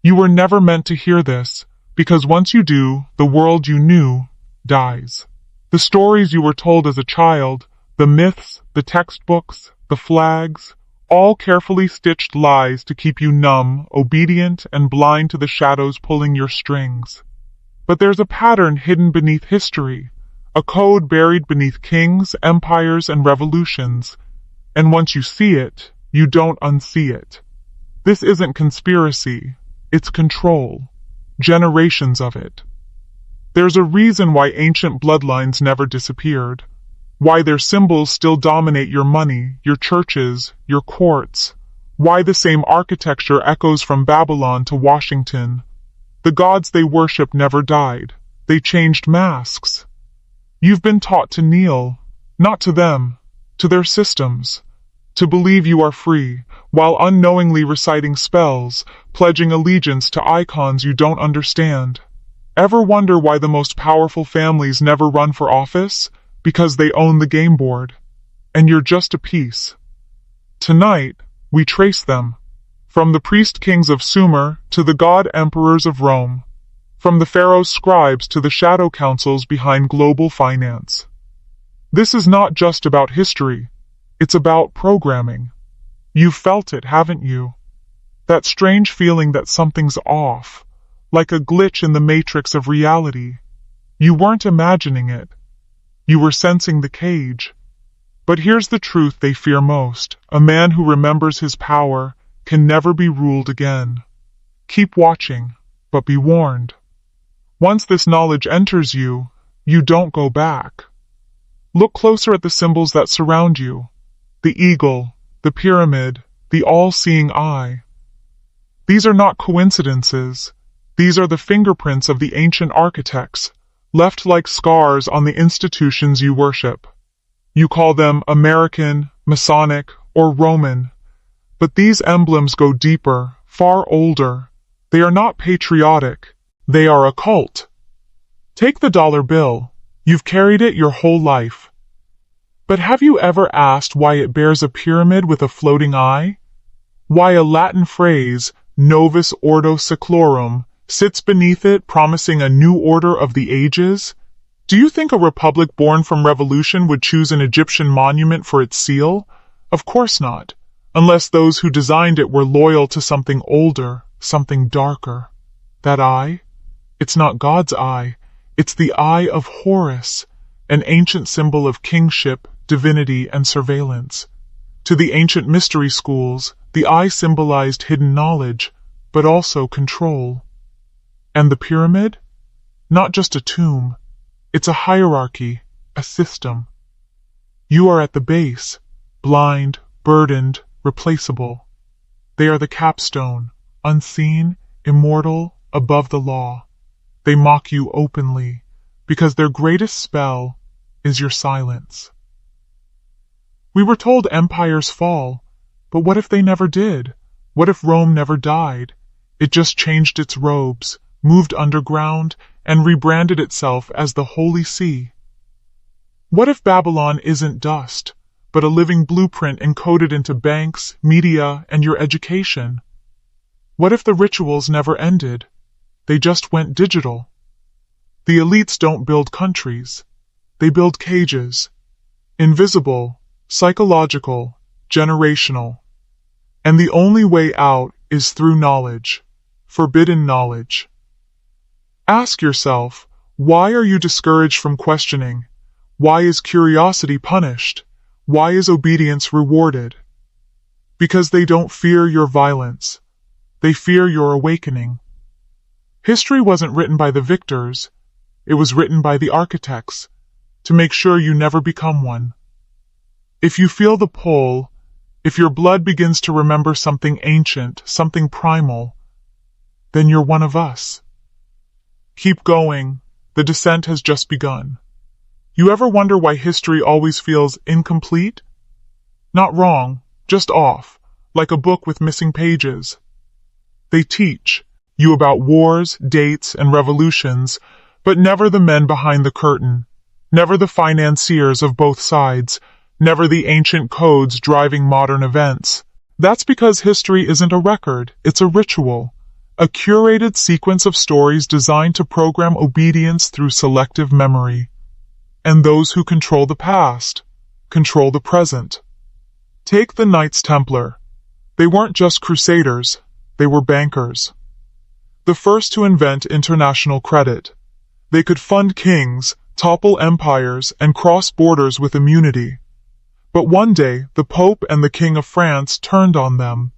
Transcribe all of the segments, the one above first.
You were never meant to hear this, because once you do, the world you knew dies. The stories you were told as a child, the myths, the textbooks, the flags, all carefully stitched lies to keep you numb, obedient, and blind to the shadows pulling your strings. But there's a pattern hidden beneath history, a code buried beneath kings, empires, and revolutions, and once you see it, you don't unsee it. This isn't conspiracy, it's control. Generations of it. There's a reason why ancient bloodlines never disappeared, why their symbols still dominate your money, your churches, your courts, why the same architecture echoes from Babylon to Washington. The gods they worship never died. They changed masks. You've been taught to kneel, not to them, to their systems, to believe you are free, while unknowingly reciting spells, pledging allegiance to icons you don't understand. Ever wonder why the most powerful families never run for office? Because they own the game board. And you're just a piece. Tonight, we trace them. From the priest-kings of Sumer to the god-emperors of Rome. From the pharaoh's scribes to the shadow councils behind global finance. This is not just about history. It's about programming. You've felt it, haven't you? That strange feeling that something's off, like a glitch in the matrix of reality. You weren't imagining it. You were sensing the cage. But here's the truth they fear most. A man who remembers his power can never be ruled again. Keep watching, but be warned. Once this knowledge enters you, you don't go back. Look closer at the symbols that surround you. The eagle, the pyramid, the all-seeing eye. These are not coincidences. These are the fingerprints of the ancient architects, left like scars on the institutions you worship. You call them American, Masonic, or Roman. But these emblems go deeper, far older. They are not patriotic. They are occult. Take the dollar bill. You've carried it your whole life. But have you ever asked why it bears a pyramid with a floating eye? Why a Latin phrase, Novus Ordo Seclorum, sits beneath it promising a new order of the ages? Do you think a republic born from revolution would choose an Egyptian monument for its seal? Of course not, unless those who designed it were loyal to something older, something darker. That eye? It's not God's eye. It's the eye of Horus, an ancient symbol of kingship, divinity, and surveillance. To the ancient mystery schools, the eye symbolized hidden knowledge, but also control. And the pyramid? Not just a tomb. It's a hierarchy, a system. You are at the base, blind, burdened, replaceable. They are the capstone, unseen, immortal, above the law. They mock you openly, because their greatest spell is your silence. We were told empires fall, but what if they never did? What if Rome never died? It just changed its robes, moved underground, and rebranded itself as the Holy See. What if Babylon isn't dust, but a living blueprint encoded into banks, media, and your education? What if the rituals never ended? They just went digital. The elites don't build countries. They build cages. Invisible, psychological, generational. And the only way out is through knowledge. Forbidden knowledge. Ask yourself, why are you discouraged from questioning? Why is curiosity punished? Why is obedience rewarded? Because they don't fear your violence. They fear your awakening. History wasn't written by the victors. It was written by the architects, to make sure you never become one. If you feel the pull, if your blood begins to remember something ancient, something primal, then you're one of us. Keep going. The descent has just begun. You ever wonder why history always feels incomplete? Not wrong, just off, like a book with missing pages. They teach you about wars, dates, and revolutions, but never the men behind the curtain, never the financiers of both sides, never the ancient codes driving modern events. That's because history isn't a record, it's a ritual. a curated sequence of stories designed to program obedience through selective memory. And those who control the past control the present. Take the Knights Templar. They weren't just crusaders, they were bankers. The first to invent international credit. They could fund kings, topple empires, and cross borders with immunity. But one day, the Pope and the King of France turned on them.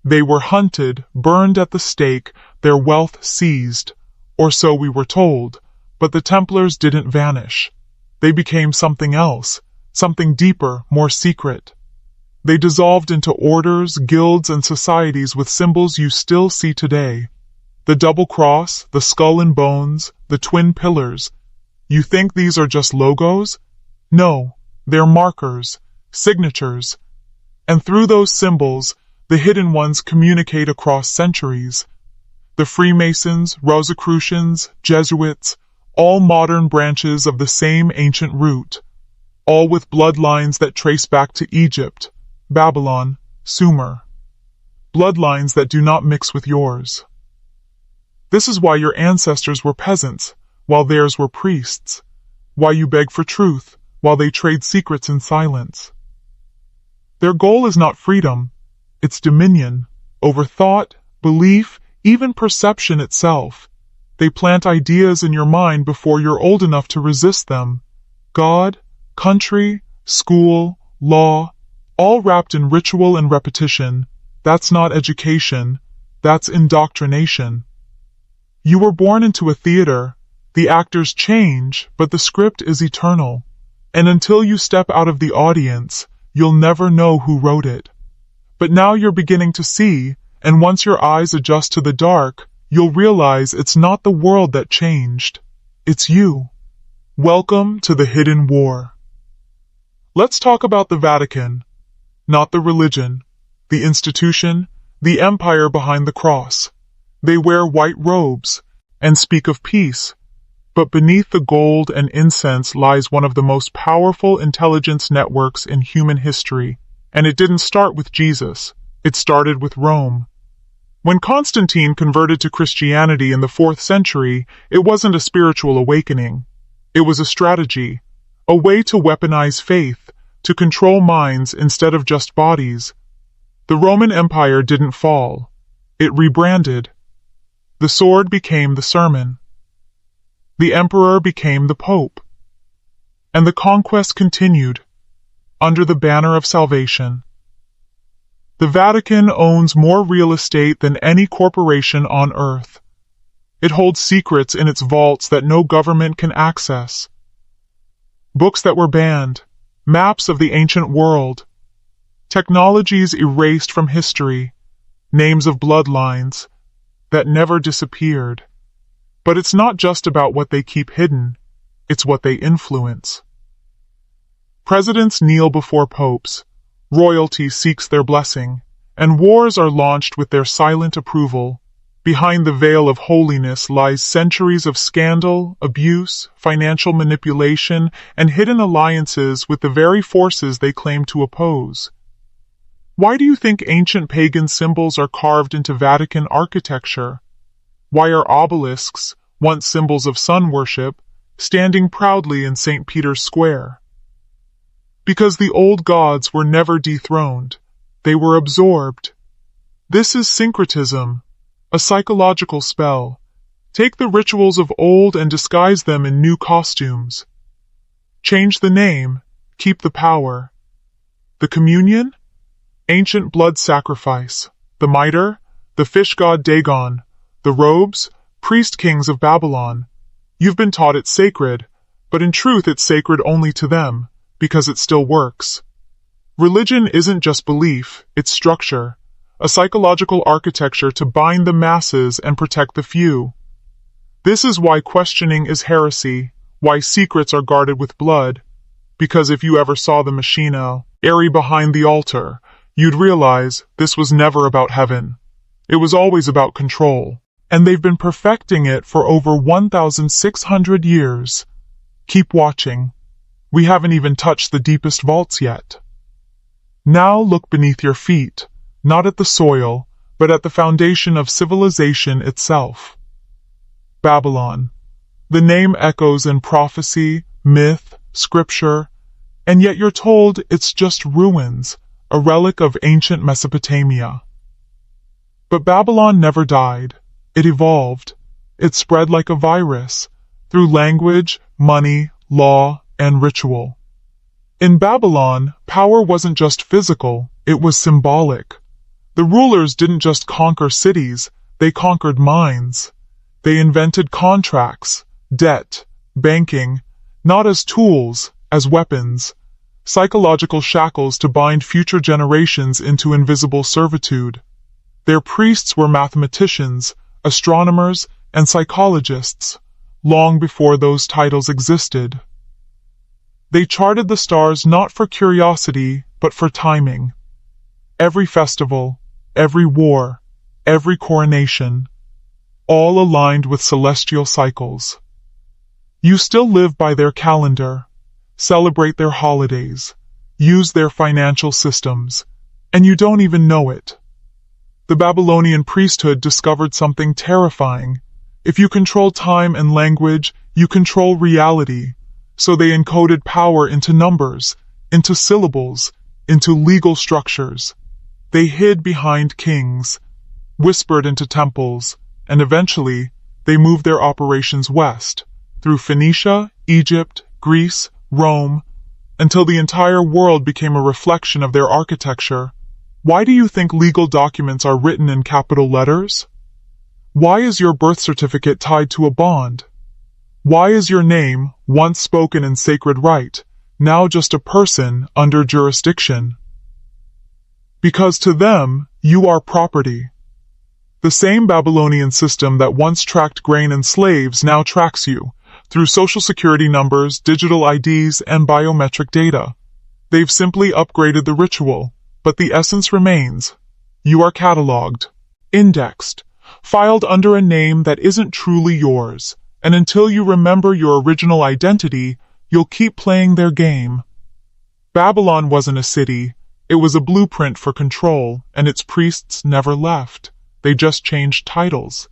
They were hunted, burned at the stake, their wealth seized, or so we were told, but the Templars didn't vanish. They became something else, something deeper, more secret. They dissolved into orders, guilds, and societies with symbols you still see today. The double cross, the skull and bones, the twin pillars. You think these are just logos? No, they're markers, signatures. And through those symbols, the hidden ones communicate across centuries. The Freemasons, Rosicrucians, Jesuits, all modern branches of the same ancient root, all with bloodlines that trace back to Egypt, Babylon, Sumer. Bloodlines that do not mix with yours. This is why your ancestors were peasants, while theirs were priests. Why you beg for truth, while they trade secrets in silence. Their goal is not freedom, it's dominion, over thought, belief, even perception itself. They plant ideas in your mind before you're old enough to resist them. God, country, school, law, all wrapped in ritual and repetition. That's not education, that's indoctrination. You were born into a theater. The actors change, but the script is eternal. And until you step out of the audience, you'll never know who wrote it. But now you're beginning to see, and once your eyes adjust to the dark, you'll realize it's not the world that changed. It's you. Welcome to the Hidden War. Let's talk about the Vatican. Not the religion, the institution, the empire behind the cross. They wear white robes and speak of peace, but beneath the gold and incense lies one of the most powerful intelligence networks in human history. And it didn't start with Jesus, it started with Rome. When Constantine converted to Christianity in the 4th century, it wasn't a spiritual awakening. It was a strategy, a way to weaponize faith, to control minds instead of just bodies. The Roman Empire didn't fall. It rebranded. The sword became the sermon. The emperor became the pope. And the conquest continued, under the banner of salvation. The Vatican owns more real estate than any corporation on earth. It holds secrets in its vaults that no government can access. Books that were banned, maps of the ancient world, technologies erased from history, names of bloodlines that never disappeared. But it's not just about what they keep hidden, it's what they influence. Presidents kneel before popes, royalty seeks their blessing, and wars are launched with their silent approval. Behind the veil of holiness lies centuries of scandal, abuse, financial manipulation, and hidden alliances with the very forces they claim to oppose. Why do you think ancient pagan symbols are carved into Vatican architecture? Why are obelisks, once symbols of sun worship, standing proudly in St. Peter's Square? Because the old gods were never dethroned, they were absorbed. This is syncretism, a psychological spell. Take the rituals of old and disguise them in new costumes. Change the name, keep the power. The communion? Ancient blood sacrifice. The mitre? The fish god Dagon. The robes? Priest kings of Babylon. You've been taught it's sacred, but in truth it's sacred only to them, because it still works. Religion isn't just belief, it's structure, a psychological architecture to bind the masses and protect the few. This is why questioning is heresy, why secrets are guarded with blood, because if you ever saw the machina, airy behind the altar, you'd realize this was never about heaven. It was always about control, and they've been perfecting it for over 1,600 years. Keep watching. We haven't even touched the deepest vaults yet. Now look beneath your feet, not at the soil, but at the foundation of civilization itself. Babylon. The name echoes in prophecy, myth, scripture, and yet you're told it's just ruins, a relic of ancient Mesopotamia. But Babylon never died. It evolved. It spread like a virus, through language, money, law, and ritual. In Babylon, power wasn't just physical, it was symbolic. The rulers didn't just conquer cities, they conquered minds. They invented contracts, debt, banking, not as tools, as weapons, psychological shackles to bind future generations into invisible servitude. Their priests were mathematicians, astronomers, and psychologists, long before those titles existed. They charted the stars not for curiosity, but for timing. Every festival, every war, every coronation, all aligned with celestial cycles. You still live by their calendar, celebrate their holidays, use their financial systems, and you don't even know it. The Babylonian priesthood discovered something terrifying. If you control time and language, you control reality. So they encoded power into numbers, into syllables, into legal structures. They hid behind kings, whispered into temples, and eventually they moved their operations west, through Phoenicia, Egypt, Greece, Rome, until the entire world became a reflection of their architecture. Why do you think legal documents are written in capital letters? Why is your birth certificate tied to a bond? Why is your name, once spoken in sacred rite, now just a person under jurisdiction? Because to them, you are property. The same Babylonian system that once tracked grain and slaves now tracks you, through social security numbers, digital IDs, and biometric data. They've simply upgraded the ritual, but the essence remains. You are cataloged, indexed, filed under a name that isn't truly yours, and until you remember your original identity, you'll keep playing their game. Babylon wasn't a city, it was a blueprint for control, and its priests never left. They just changed titles.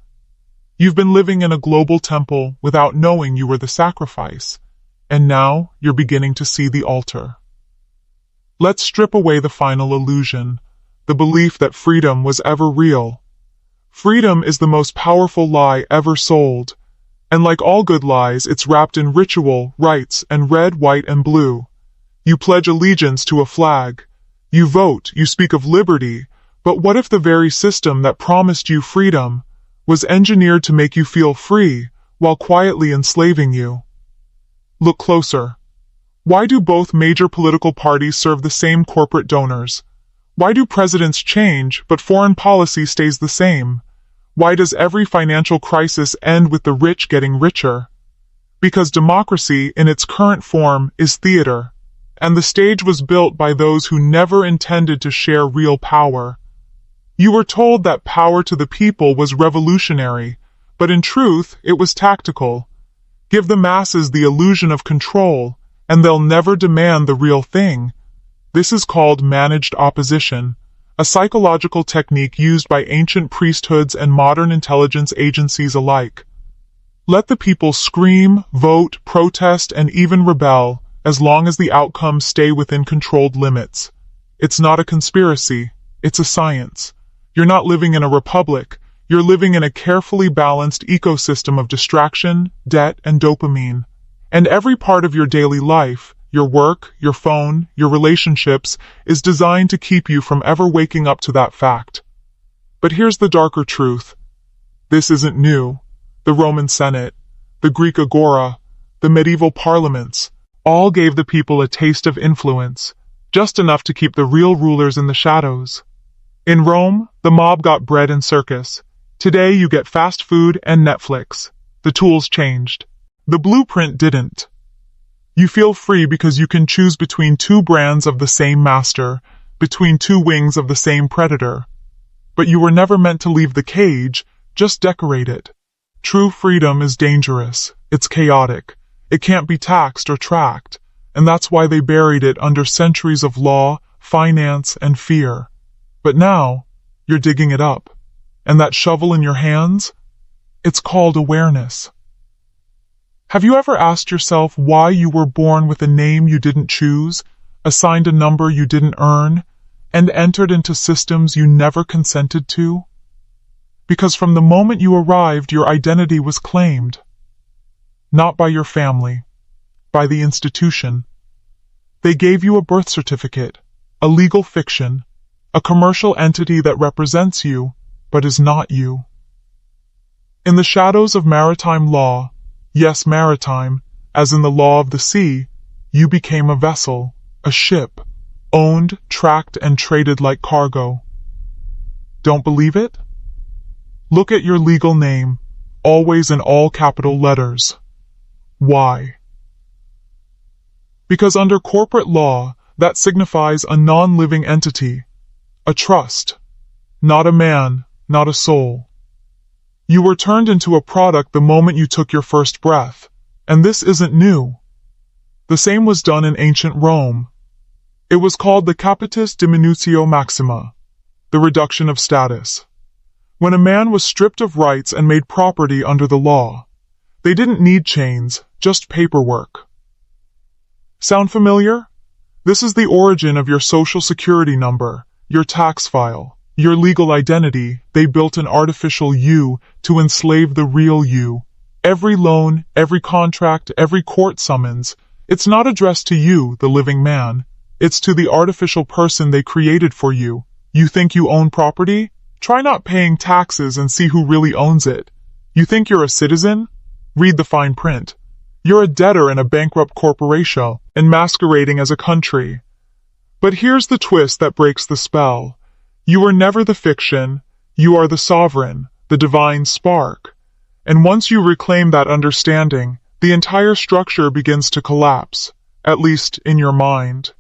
You've been living in a global temple without knowing you were the sacrifice, and now you're beginning to see the altar. Let's strip away the final illusion, the belief that freedom was ever real. Freedom is the most powerful lie ever sold, and like all good lies, it's wrapped in ritual, rites, and red, white, and blue. You pledge allegiance to a flag. You vote, you speak of liberty, but what if the very system that promised you freedom was engineered to make you feel free while quietly enslaving you? Look closer. Why do both major political parties serve the same corporate donors? Why do presidents change, but foreign policy stays the same? Why does every financial crisis end with the rich getting richer? Because democracy, in its current form, is theater, and the stage was built by those who never intended to share real power. You were told that power to the people was revolutionary, but in truth, it was tactical. Give the masses the illusion of control, and they'll never demand the real thing. This is called managed opposition, a psychological technique used by ancient priesthoods and modern intelligence agencies alike. Let the people scream, vote, protest, and even rebel, as long as the outcomes stay within controlled limits. It's not a conspiracy, it's a science. You're not living in a republic, you're living in a carefully balanced ecosystem of distraction, debt, and dopamine. And every part of your daily life, your work, your phone, your relationships, is designed to keep you from ever waking up to that fact. But here's the darker truth. This isn't new. The Roman Senate, the Greek Agora, the medieval parliaments, all gave the people a taste of influence, just enough to keep the real rulers in the shadows. In Rome, the mob got bread and circus. Today you get fast food and Netflix. The tools changed. The blueprint didn't. You feel free because you can choose between two brands of the same master, between two wings of the same predator. But you were never meant to leave the cage, just decorate it. True freedom is dangerous. It's chaotic. It can't be taxed or tracked, and that's why they buried it under centuries of law, finance, and fear. But now, you're digging it up. and that shovel in your hands? It's called awareness. Have you ever asked yourself why you were born with a name you didn't choose, assigned a number you didn't earn, and entered into systems you never consented to? Because from the moment you arrived, your identity was claimed. Not by your family, by the institution. They gave you a birth certificate, a legal fiction, a commercial entity that represents you, but is not you. In the shadows of maritime law, yes, maritime, as in the law of the sea, you became a vessel, a ship, owned, tracked, and traded like cargo. Don't believe it? Look at your legal name, always in all capital letters. Why? Because under corporate law, that signifies a non-living entity, a trust, not a man, not a soul. You were turned into a product the moment you took your first breath, and this isn't new. The same was done in ancient Rome. It was called the capitis diminutio maxima, the reduction of status. When a man was stripped of rights and made property under the law, they didn't need chains, just paperwork. Sound familiar? This is the origin of your social security number, your tax file, your legal identity. They built an artificial you to enslave the real you. Every loan, every contract, every court summons, it's not addressed to you, the living man. It's to the artificial person they created for you. You think you own property? Try not paying taxes and see who really owns it. You think you're a citizen? Read the fine print. You're a debtor in a bankrupt corporation and masquerading as a country. But here's the twist that breaks the spell. You are never the fiction. You are the sovereign, the divine spark. And once you reclaim that understanding, the entire structure begins to collapse, at least in your mind.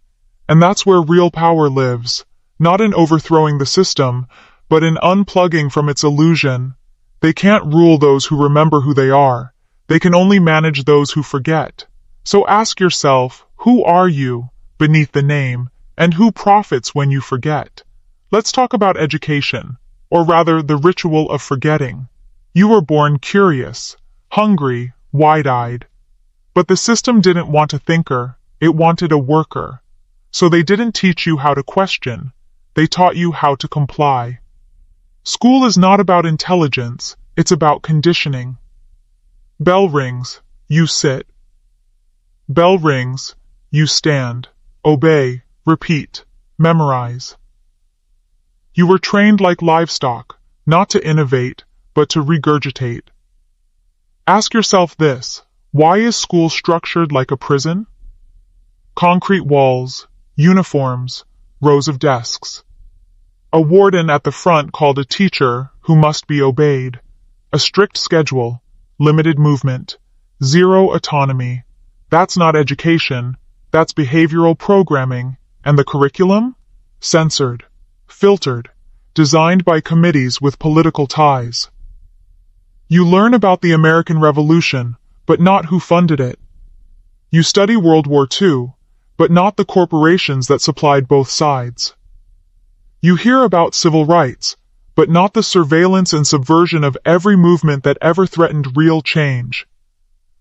And that's where real power lives, not in overthrowing the system, but in unplugging from its illusion. They can't rule those who remember who they are. They can only manage those who forget. So ask yourself, who are you beneath the name, and who profits when you forget? Let's talk about education, or rather the ritual of forgetting. You were born curious, hungry, wide-eyed. But the system didn't want a thinker, it wanted a worker. So they didn't teach you how to question, they taught you how to comply. School is not about intelligence, it's about conditioning. Bell rings, you sit. Bell rings, you stand, obey, repeat, memorize. You were trained like livestock, not to innovate, but to regurgitate. Ask yourself this, why is school structured like a prison? Concrete walls, uniforms, rows of desks. A warden at the front called a teacher who must be obeyed. A strict schedule, limited movement, zero autonomy. That's not education, that's behavioral programming. And the curriculum? Censored, filtered, designed by committees with political ties. You learn about the American Revolution, but not who funded it. You study World War II, but not the corporations that supplied both sides. You hear about civil rights, but not the surveillance and subversion of every movement that ever threatened real change.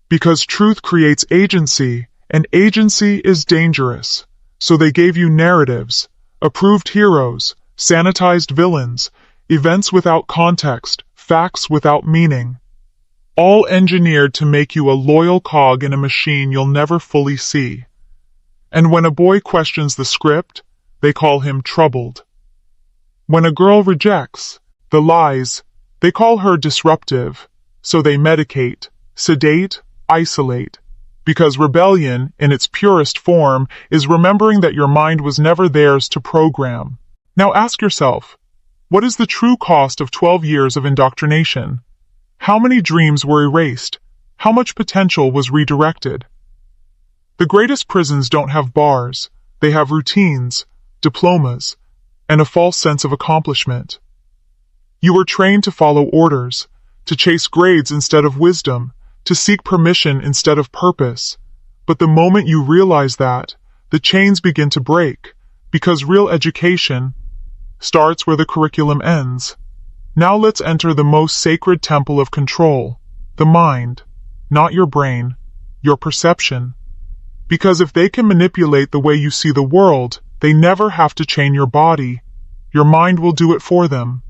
Because truth creates agency, and agency is dangerous. So they gave you narratives, approved heroes, sanitized villains, events without context, facts without meaning. All engineered to make you a loyal cog in a machine you'll never fully see. And when a boy questions the script, they call him troubled. When a girl rejects the lies, they call her disruptive, so they medicate, sedate, isolate. Because rebellion, in its purest form, is remembering that your mind was never theirs to program. Now ask yourself, what is the true cost of 12 years of indoctrination? How many dreams were erased? How much potential was redirected? The greatest prisons don't have bars, they have routines, diplomas, and a false sense of accomplishment. You were trained to follow orders, to chase grades instead of wisdom, to seek permission instead of purpose. But the moment you realize that, the chains begin to break, because real education starts where the curriculum ends. Now let's enter the most sacred temple of control, the mind, not your brain, your perception. Because if they can manipulate the way you see the world, they never have to chain your body. Your mind will do it for them.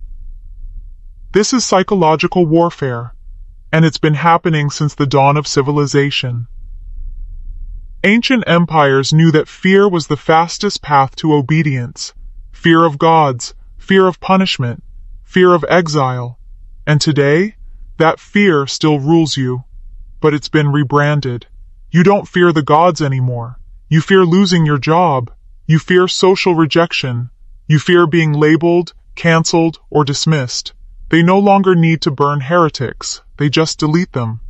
This is psychological warfare, and it's been happening since the dawn of civilization. Ancient empires knew that fear was the fastest path to obedience. Fear of gods, fear of punishment, fear of exile. And today, that fear still rules you, but it's been rebranded. You don't fear the gods anymore. You fear losing your job. You fear social rejection. You fear being labeled, canceled, or dismissed. They no longer need to burn heretics. They just delete them.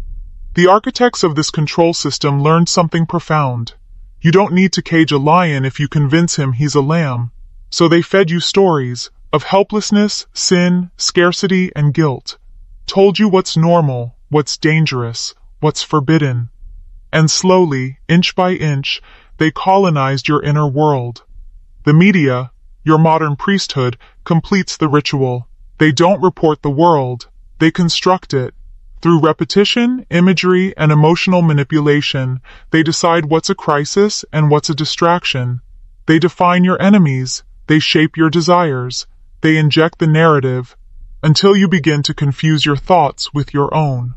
The architects of this control system learned something profound. You don't need to cage a lion if you convince him he's a lamb. So they fed you stories of helplessness, sin, scarcity, and guilt. Told you what's normal, what's dangerous, what's forbidden. And slowly, inch by inch, they colonized your inner world. The media, your modern priesthood, completes the ritual. They don't report the world. They construct it. Through repetition, imagery, and emotional manipulation, they decide what's a crisis and what's a distraction. They define your enemies. They shape your desires. They inject the narrative until you begin to confuse your thoughts with your own.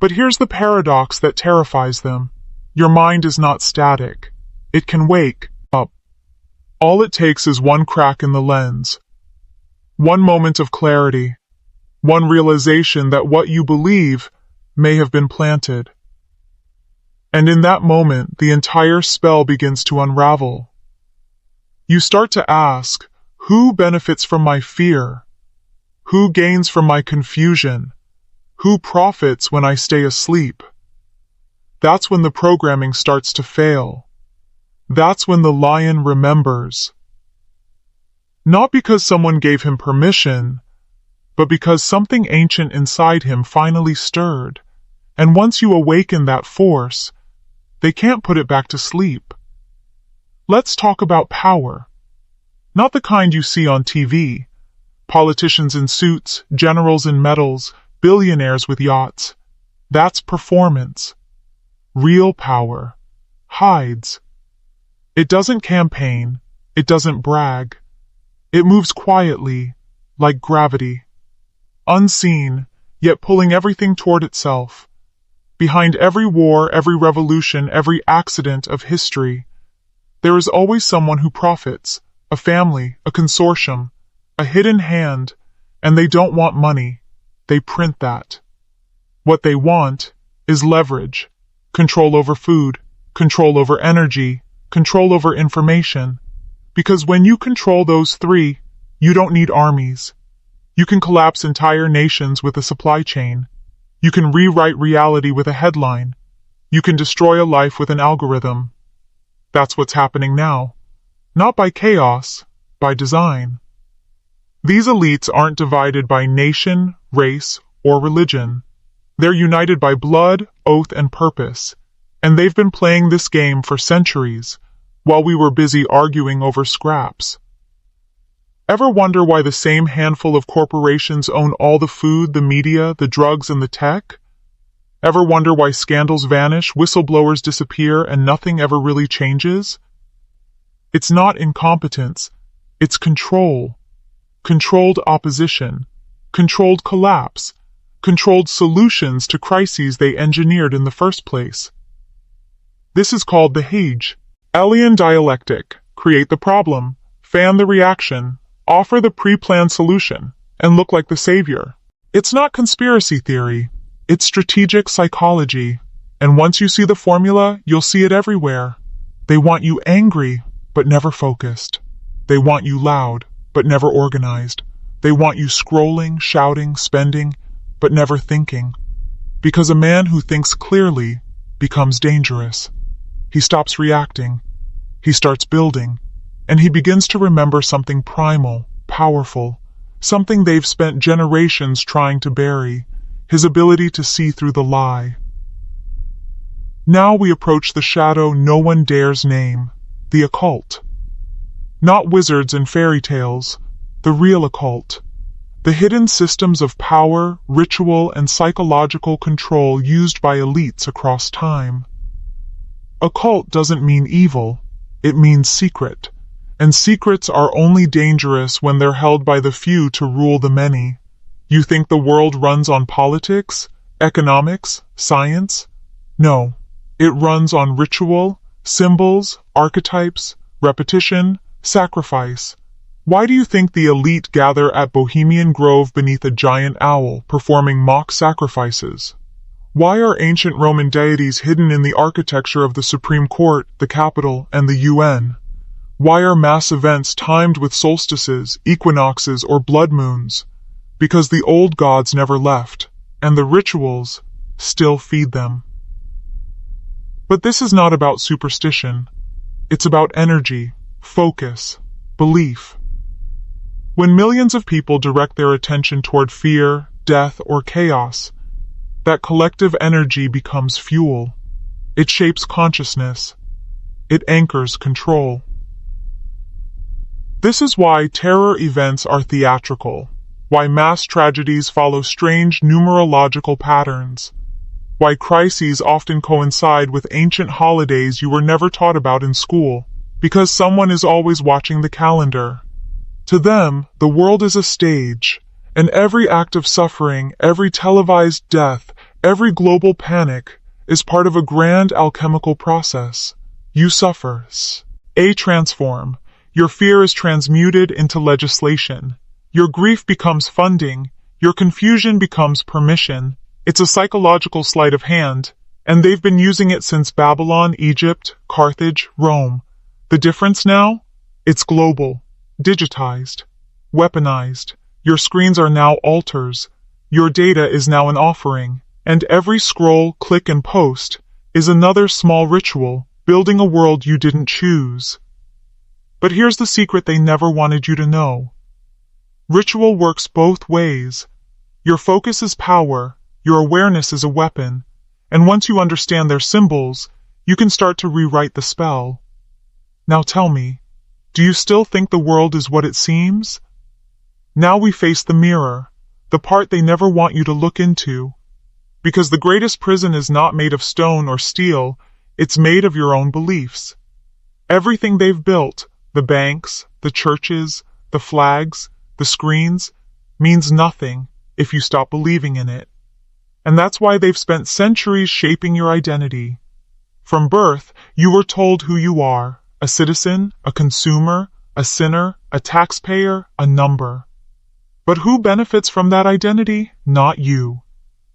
But here's the paradox that terrifies them. Your mind is not static. It can wake up. All it takes is one crack in the lens. One moment of clarity. One realization that what you believe may have been planted. And in that moment, the entire spell begins to unravel. You start to ask, who benefits from my fear? Who gains from my confusion? Who profits when I stay asleep? That's when the programming starts to fail. That's when the lion remembers. Not because someone gave him permission, but because something ancient inside him finally stirred. And once you awaken that force, they can't put it back to sleep. Let's talk about power. Not the kind you see on TV. Politicians in suits, generals in medals, billionaires with yachts. That's performance. Real power hides. It doesn't campaign. It doesn't brag. It moves quietly, like gravity. Unseen, yet pulling everything toward itself. Behind every war, every revolution, every accident of history, there is always someone who profits. A family, a consortium, a hidden hand, and they don't want money. They print that. What they want is leverage, control over food, control over energy, control over information. Because when you control those three, you don't need armies. You can collapse entire nations with a supply chain. You can rewrite reality with a headline. You can destroy a life with an algorithm. That's what's happening now. Not by chaos, by design. These elites aren't divided by nation, race, or religion. They're united by blood, oath, and purpose. And they've been playing this game for centuries, while we were busy arguing over scraps. Ever wonder why the same handful of corporations own all the food, the media, the drugs, and the tech? Ever wonder why scandals vanish, whistleblowers disappear, and nothing ever really changes? It's not incompetence, it's control. Controlled opposition, controlled collapse, controlled solutions to crises they engineered in the first place. This is called the Hage. Alien dialectic. Create the problem, fan the reaction, offer the pre-planned solution, and look like the savior. It's not conspiracy theory, it's strategic psychology. And once you see the formula, you'll see it everywhere. They want you angry, but never focused. They want you loud, but never organized. They want you scrolling, shouting, spending, but never thinking. Because a man who thinks clearly becomes dangerous. He stops reacting. He starts building. And he begins to remember something primal, powerful, something they've spent generations trying to bury, his ability to see through the lie. Now we approach the shadow no one dares name, the occult. Not wizards and fairy tales, the real occult. The hidden systems of power, ritual, and psychological control used by elites across time. A cult doesn't mean evil, it means secret. And secrets are only dangerous when they're held by the few to rule the many. You think the world runs on politics, economics, science? No. It runs on ritual, symbols, archetypes, repetition, sacrifice. Why do you think the elite gather at Bohemian Grove beneath a giant owl, performing mock sacrifices? Why are ancient Roman deities hidden in the architecture of the Supreme Court, the Capitol, and the UN? Why are mass events timed with solstices, equinoxes, or blood moons? Because the old gods never left, and the rituals still feed them. But this is not about superstition. It's about energy, focus, belief. When millions of people direct their attention toward fear, death, or chaos, that collective energy becomes fuel. It shapes consciousness. It anchors control. This is why terror events are theatrical, why mass tragedies follow strange numerological patterns, why crises often coincide with ancient holidays you were never taught about in school, because someone is always watching the calendar. To them, the world is a stage, and every act of suffering, every televised death, every global panic is part of a grand alchemical process. You suffer. Transform. Your fear is transmuted into legislation. Your grief becomes funding. Your confusion becomes permission. It's a psychological sleight of hand, and they've been using it since Babylon, Egypt, Carthage, Rome. The difference now? It's global, digitized, weaponized. Your screens are now altars. Your data is now an offering. And every scroll, click, and post is another small ritual, building a world you didn't choose. But here's the secret they never wanted you to know. Ritual works both ways. Your focus is power, your awareness is a weapon, and once you understand their symbols, you can start to rewrite the spell. Now tell me, do you still think the world is what it seems? Now we face the mirror, the part they never want you to look into. Because the greatest prison is not made of stone or steel, it's made of your own beliefs. Everything they've built, the banks, the churches, the flags, the screens, means nothing if you stop believing in it. And that's why they've spent centuries shaping your identity. From birth, you were told who you are, a citizen, a consumer, a sinner, a taxpayer, a number. But who benefits from that identity? Not you.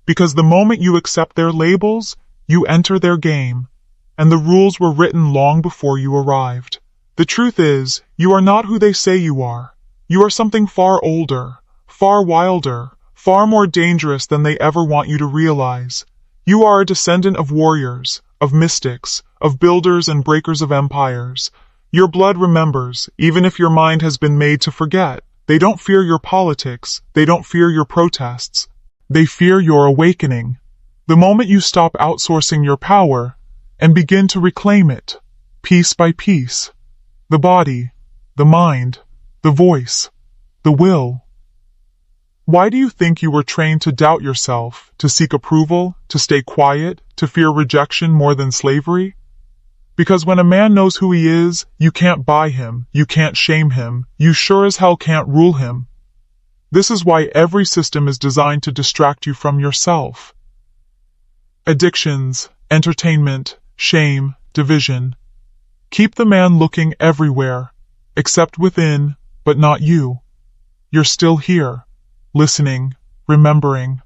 Because the moment you accept their labels, you enter their game, and the rules were written long before you arrived. The truth is, you are not who they say you are. You are something far older, far wilder, far more dangerous than they ever want you to realize. You are a descendant of warriors, of mystics, of builders and breakers of empires. Your blood remembers, even if your mind has been made to forget. They don't fear your politics, they don't fear your protests. They fear your awakening. The moment you stop outsourcing your power and begin to reclaim it, piece by piece. The body, the mind, the voice, the will. Why do you think you were trained to doubt yourself, to seek approval, to stay quiet, to fear rejection more than slavery? Because when a man knows who he is, you can't buy him, you can't shame him, you sure as hell can't rule him. This is why every system is designed to distract you from yourself. Addictions, entertainment, shame, division. Keep the man looking everywhere, except within, but not you. You're still here, listening, remembering.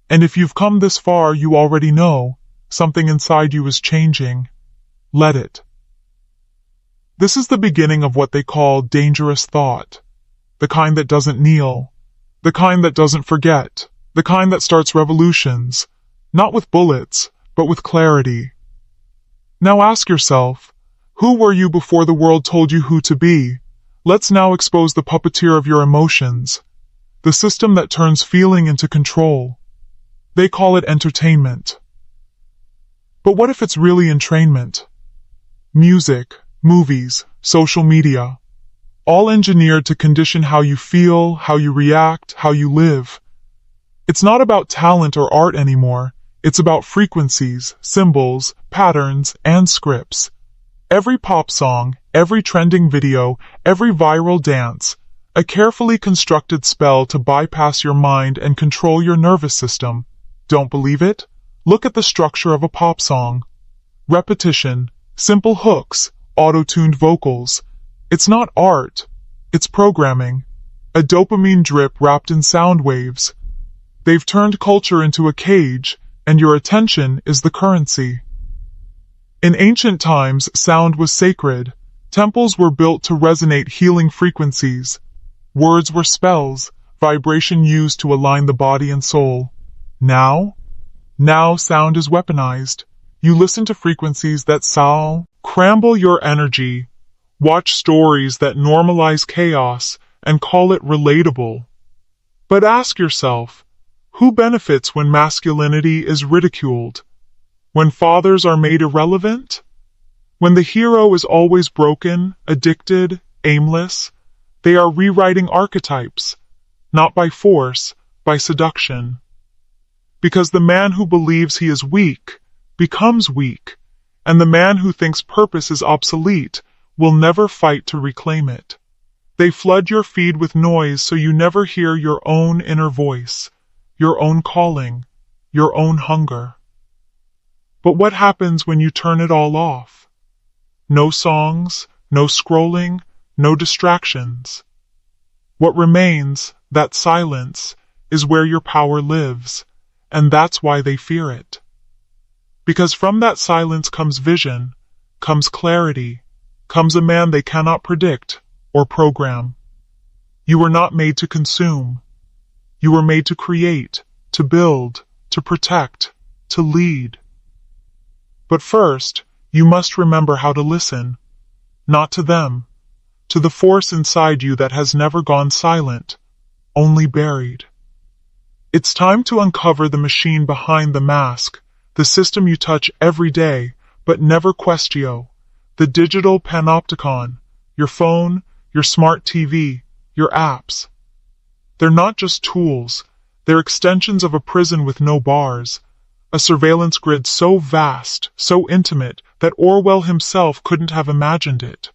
And if you've come this far, you already know something inside you is changing. Let it. This is the beginning of what they call dangerous thought. The kind that doesn't kneel, the kind that doesn't forget, the kind that starts revolutions, not with bullets, but with clarity. Now ask yourself, who were you before the world told you who to be? Let's now expose the puppeteer of your emotions, the system that turns feeling into control. They call it entertainment. But what if it's really entrainment? Music, movies, social media. all engineered to condition how you feel, how you react, how you live. It's not about talent or art anymore. It's about frequencies, symbols, patterns, and scripts. Every pop song, every trending video, every viral dance, a carefully constructed spell to bypass your mind and control your nervous system. Don't believe it? Look at the structure of a pop song. Repetition, simple hooks, auto-tuned vocals. It's not art. It's programming. A dopamine drip wrapped in sound waves. They've turned culture into a cage, and your attention is the currency. In ancient times, sound was sacred. Temples were built to resonate healing frequencies. Words were spells, vibration used to align the body and soul. Now sound is weaponized. You listen to frequencies that cramble your energy, watch stories that normalize chaos, and call it relatable. But ask yourself, who benefits when masculinity is ridiculed? When fathers are made irrelevant? When the hero is always broken, addicted, aimless? They are rewriting archetypes, not by force, by seduction. Because the man who believes he is weak becomes weak, and the man who thinks purpose is obsolete will never fight to reclaim it. They flood your feed with noise so you never hear your own inner voice, your own calling, your own hunger. But what happens when you turn it all off? No songs, no scrolling, no distractions. What remains, that silence, is where your power lives, and that's why they fear it. Because from that silence comes vision, comes clarity, comes a man they cannot predict or program. You were not made to consume. You were made to create, to build, to protect, to lead. But first, you must remember how to listen, not to them, to the force inside you that has never gone silent, only buried. It's time to uncover the machine behind the mask, the system you touch every day, but never question, the digital panopticon, your phone, your smart TV, your apps. They're not just tools, they're extensions of a prison with no bars, a surveillance grid so vast, so intimate, that Orwell himself couldn't have imagined it.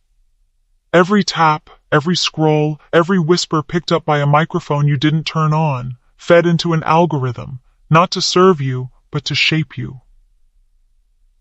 Every tap, every scroll, every whisper picked up by a microphone you didn't turn on, fed into an algorithm, not to serve you, but to shape you.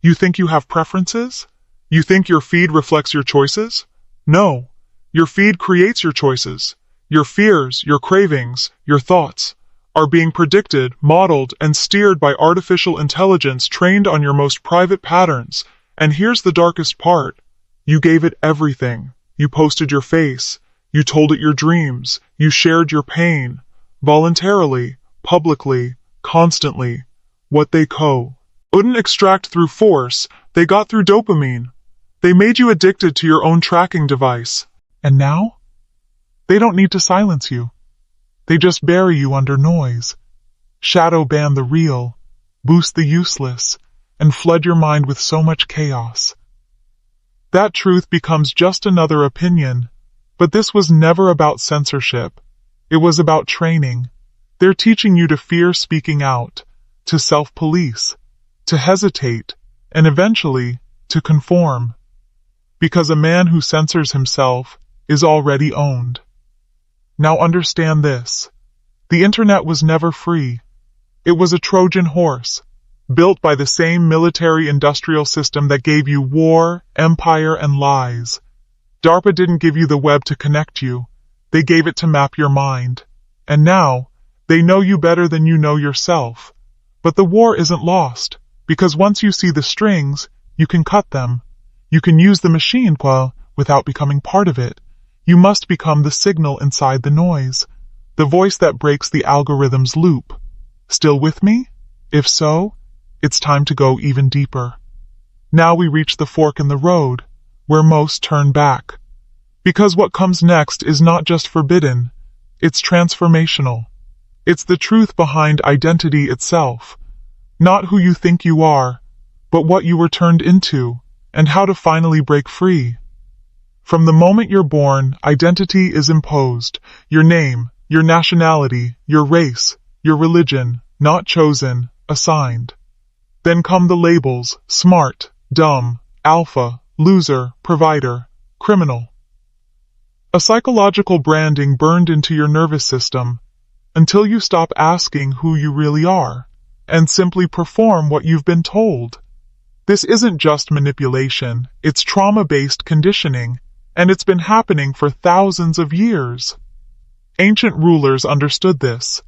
You think you have preferences? You think your feed reflects your choices? No. Your feed creates your choices. Your fears, your cravings, your thoughts are being predicted, modeled, and steered by artificial intelligence trained on your most private patterns. And here's the darkest part. You gave it everything. You posted your face. You told it your dreams. You shared your pain. Voluntarily, publicly, constantly. What they couldn't extract through force, they got through dopamine. They made you addicted to your own tracking device. And now? They don't need to silence you. They just bury you under noise, shadow ban the real, boost the useless, and flood your mind with so much chaos. That truth becomes just another opinion. But this was never about censorship. It was about training. They're teaching you to fear speaking out, to self-police, to hesitate, and eventually, to conform. Because a man who censors himself is already owned. Now understand this. The internet was never free. It was a Trojan horse, built by the same military-industrial system that gave you war, empire, and lies. DARPA didn't give you the web to connect you. They gave it to map your mind. And now, they know you better than you know yourself. But the war isn't lost, because once you see the strings, you can cut them. You can use the machine, without becoming part of it. You must become the signal inside the noise, the voice that breaks the algorithm's loop. Still with me? If so, it's time to go even deeper. Now we reach the fork in the road, where most turn back. Because what comes next is not just forbidden, it's transformational. It's the truth behind identity itself. Not who you think you are, but what you were turned into, and how to finally break free. From the moment you're born, identity is imposed. Your name, your nationality, your race, your religion, not chosen, assigned. Then come the labels: smart, dumb, alpha, loser, provider, criminal. A psychological branding burned into your nervous system until you stop asking who you really are and simply perform what you've been told. This isn't just manipulation, it's trauma-based conditioning, and it's been happening for thousands of years. Ancient rulers understood this.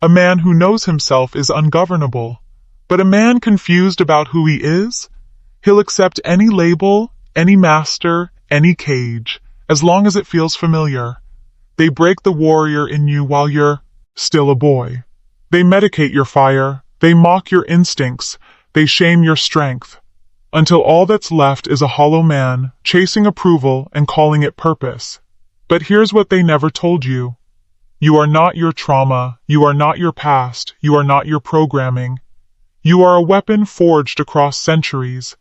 A man who knows himself is ungovernable, but a man confused about who he is, he'll accept any label, any master, any cage, as long as it feels familiar. They break the warrior in you while you're still a boy. They medicate your fire, they mock your instincts, they shame your strength, until all that's left is a hollow man, chasing approval and calling it purpose. But here's what they never told you. You are not your trauma, you are not your past, you are not your programming. You are a weapon forged across centuries,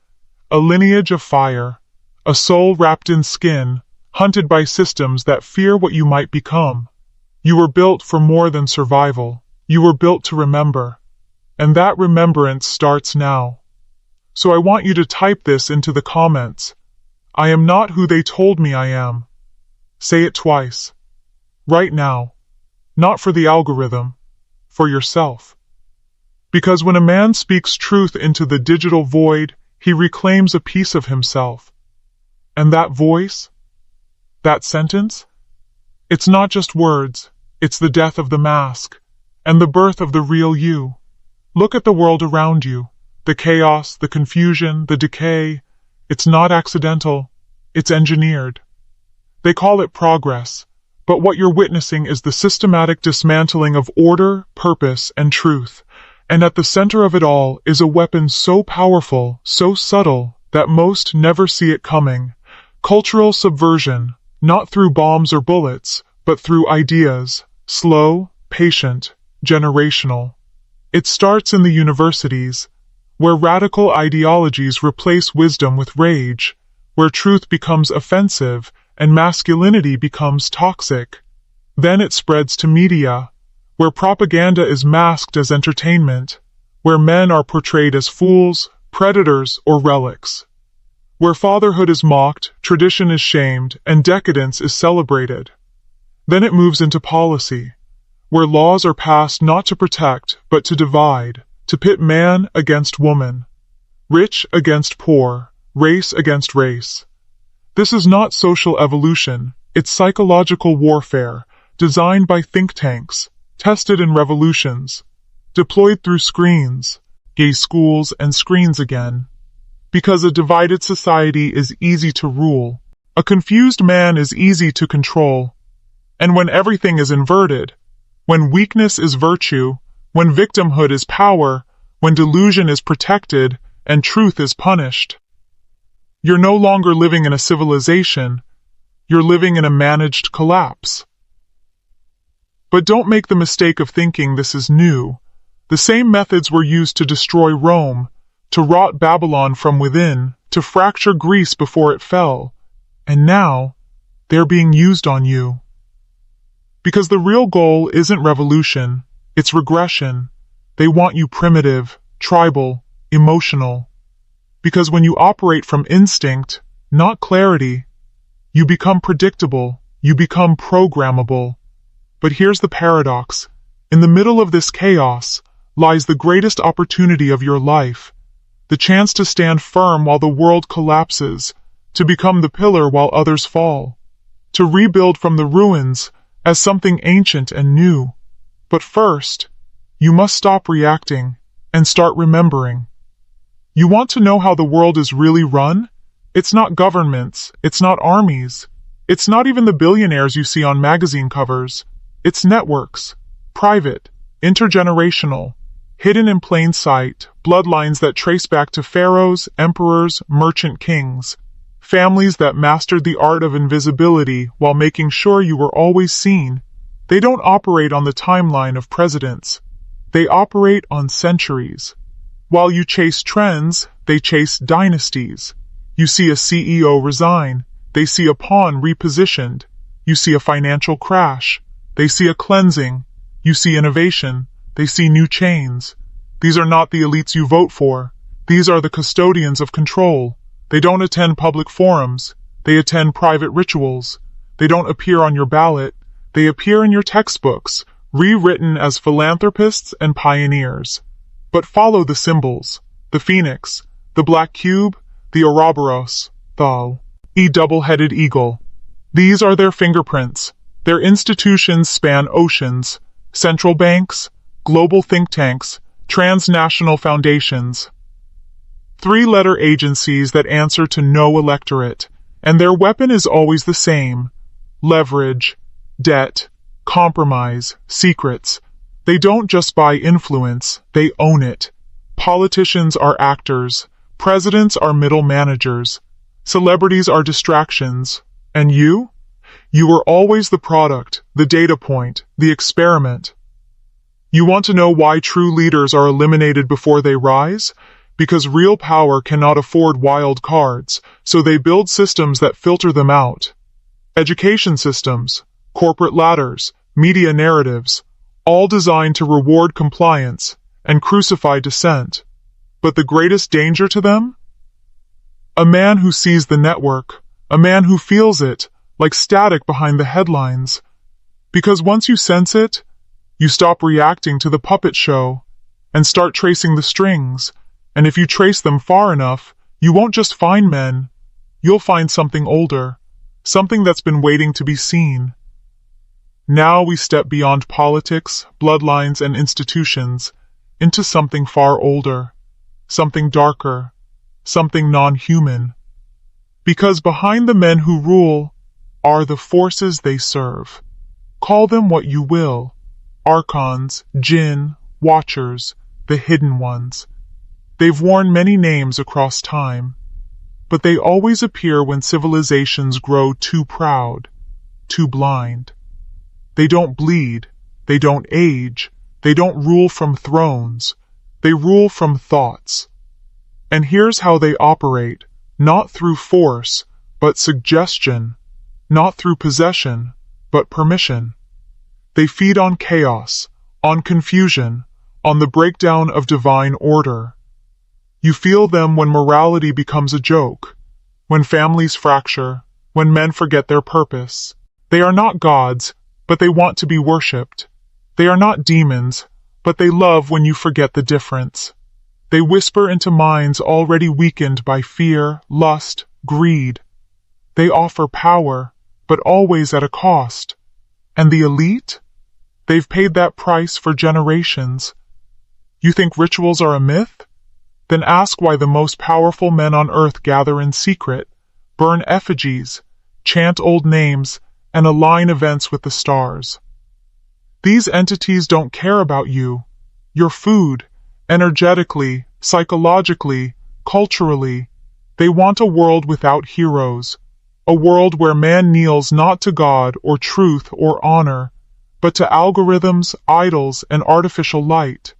a lineage of fire, a soul wrapped in skin, hunted by systems that fear what you might become. You were built for more than survival. You were built to remember. And that remembrance starts now. So I want you to type this into the comments. I am not who they told me I am. Say it twice. Right now. Not for the algorithm. For yourself. Because when a man speaks truth into the digital void, he reclaims a piece of himself. And that voice? That sentence? It's not just words, it's the death of the mask, and the birth of the real you. Look at the world around you, the chaos, the confusion, the decay. It's not accidental, it's engineered. They call it progress, but what you're witnessing is the systematic dismantling of order, purpose, and truth. And at the center of it all is a weapon so powerful, so subtle, that most never see it coming. Cultural subversion. Not through bombs or bullets, but through ideas, slow, patient, generational. It starts in the universities, where radical ideologies replace wisdom with rage, where truth becomes offensive and masculinity becomes toxic. Then it spreads to media, where propaganda is masked as entertainment, where men are portrayed as fools, predators, or relics. Where fatherhood is mocked, tradition is shamed, and decadence is celebrated. Then it moves into policy, where laws are passed not to protect, but to divide, to pit man against woman, rich against poor, race against race. This is not social evolution, it's psychological warfare, designed by think tanks, tested in revolutions, deployed through screens, gay schools and screens again. Because a divided society is easy to rule, a confused man is easy to control. And when everything is inverted, when weakness is virtue, when victimhood is power, when delusion is protected, and truth is punished, you're no longer living in a civilization, you're living in a managed collapse. But don't make the mistake of thinking this is new. The same methods were used to destroy Rome, to rot Babylon from within, to fracture Greece before it fell. And now, they're being used on you. Because the real goal isn't revolution, it's regression. They want you primitive, tribal, emotional. Because when you operate from instinct, not clarity, you become predictable, you become programmable. But here's the paradox. In the middle of this chaos lies the greatest opportunity of your life. The chance to stand firm while the world collapses, to become the pillar while others fall, to rebuild from the ruins as something ancient and new. But first, you must stop reacting and start remembering. You want to know how the world is really run? It's not governments, it's not armies, it's not even the billionaires you see on magazine covers. It's networks, private, intergenerational, hidden in plain sight, bloodlines that trace back to pharaohs, emperors, merchant kings, families that mastered the art of invisibility while making sure you were always seen. They don't operate on the timeline of presidents. They operate on centuries. While you chase trends, they chase dynasties. You see a CEO resign. They see a pawn repositioned. You see a financial crash. They see a cleansing. You see innovation. They see new chains. These are not the elites you vote for. These are the custodians of control. They don't attend public forums. They attend private rituals. They don't appear on your ballot. They appear in your textbooks, rewritten as philanthropists and pioneers. But follow the symbols: the phoenix, the black cube, the Ouroboros, the double-headed eagle. These are their fingerprints. Their institutions span oceans, central banks, global think tanks, transnational foundations. Three-letter agencies that answer to no electorate, and their weapon is always the same: leverage, debt, compromise, secrets. They don't just buy influence, they own it. Politicians are actors, presidents are middle managers, celebrities are distractions, and you? You are always the product, the data point, the experiment. You want to know why true leaders are eliminated before they rise? Because real power cannot afford wild cards, so they build systems that filter them out. Education systems, corporate ladders, media narratives, all designed to reward compliance and crucify dissent. But the greatest danger to them? A man who sees the network, a man who feels it, like static behind the headlines. Because once you sense it, you stop reacting to the puppet show and start tracing the strings. And if you trace them far enough, you won't just find men, you'll find something older, something that's been waiting to be seen. Now we step beyond politics, bloodlines, and institutions into something far older, something darker, something non-human. Because behind the men who rule are the forces they serve. Call them what you will: archons, jinn, watchers, the hidden ones. They've worn many names across time, but they always appear when civilizations grow too proud, too blind. They don't bleed, they don't age, they don't rule from thrones, they rule from thoughts. And here's how they operate: not through force, but suggestion; not through possession, but permission. They feed on chaos, on confusion, on the breakdown of divine order. You feel them when morality becomes a joke, when families fracture, when men forget their purpose. They are not gods, but they want to be worshipped. They are not demons, but they love when you forget the difference. They whisper into minds already weakened by fear, lust, greed. They offer power, but always at a cost. And the elite? They've paid that price for generations. You think rituals are a myth? Then ask why the most powerful men on earth gather in secret, burn effigies, chant old names, and align events with the stars. These entities don't care about you, your food, energetically, psychologically, culturally. They want a world without heroes, a world where man kneels not to God or truth or honor, but to algorithms, idols, and artificial light.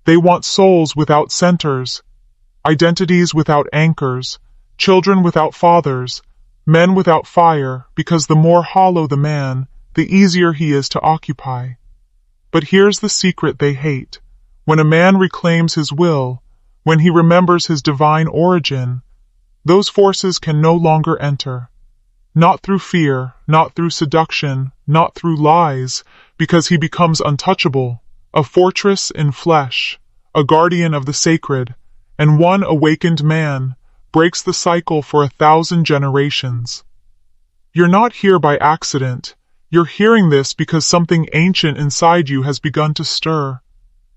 They want souls without centers, identities without anchors, children without fathers, men without fire, because the more hollow the man, the easier he is to occupy. But here's the secret they hate. When a man reclaims his will, when he remembers his divine origin, those forces can no longer enter. Not through fear, not through seduction, not through lies, because he becomes untouchable, a fortress in flesh, a guardian of the sacred, and one awakened man breaks the cycle for 1,000 generations. You're not here by accident. You're hearing this because something ancient inside you has begun to stir.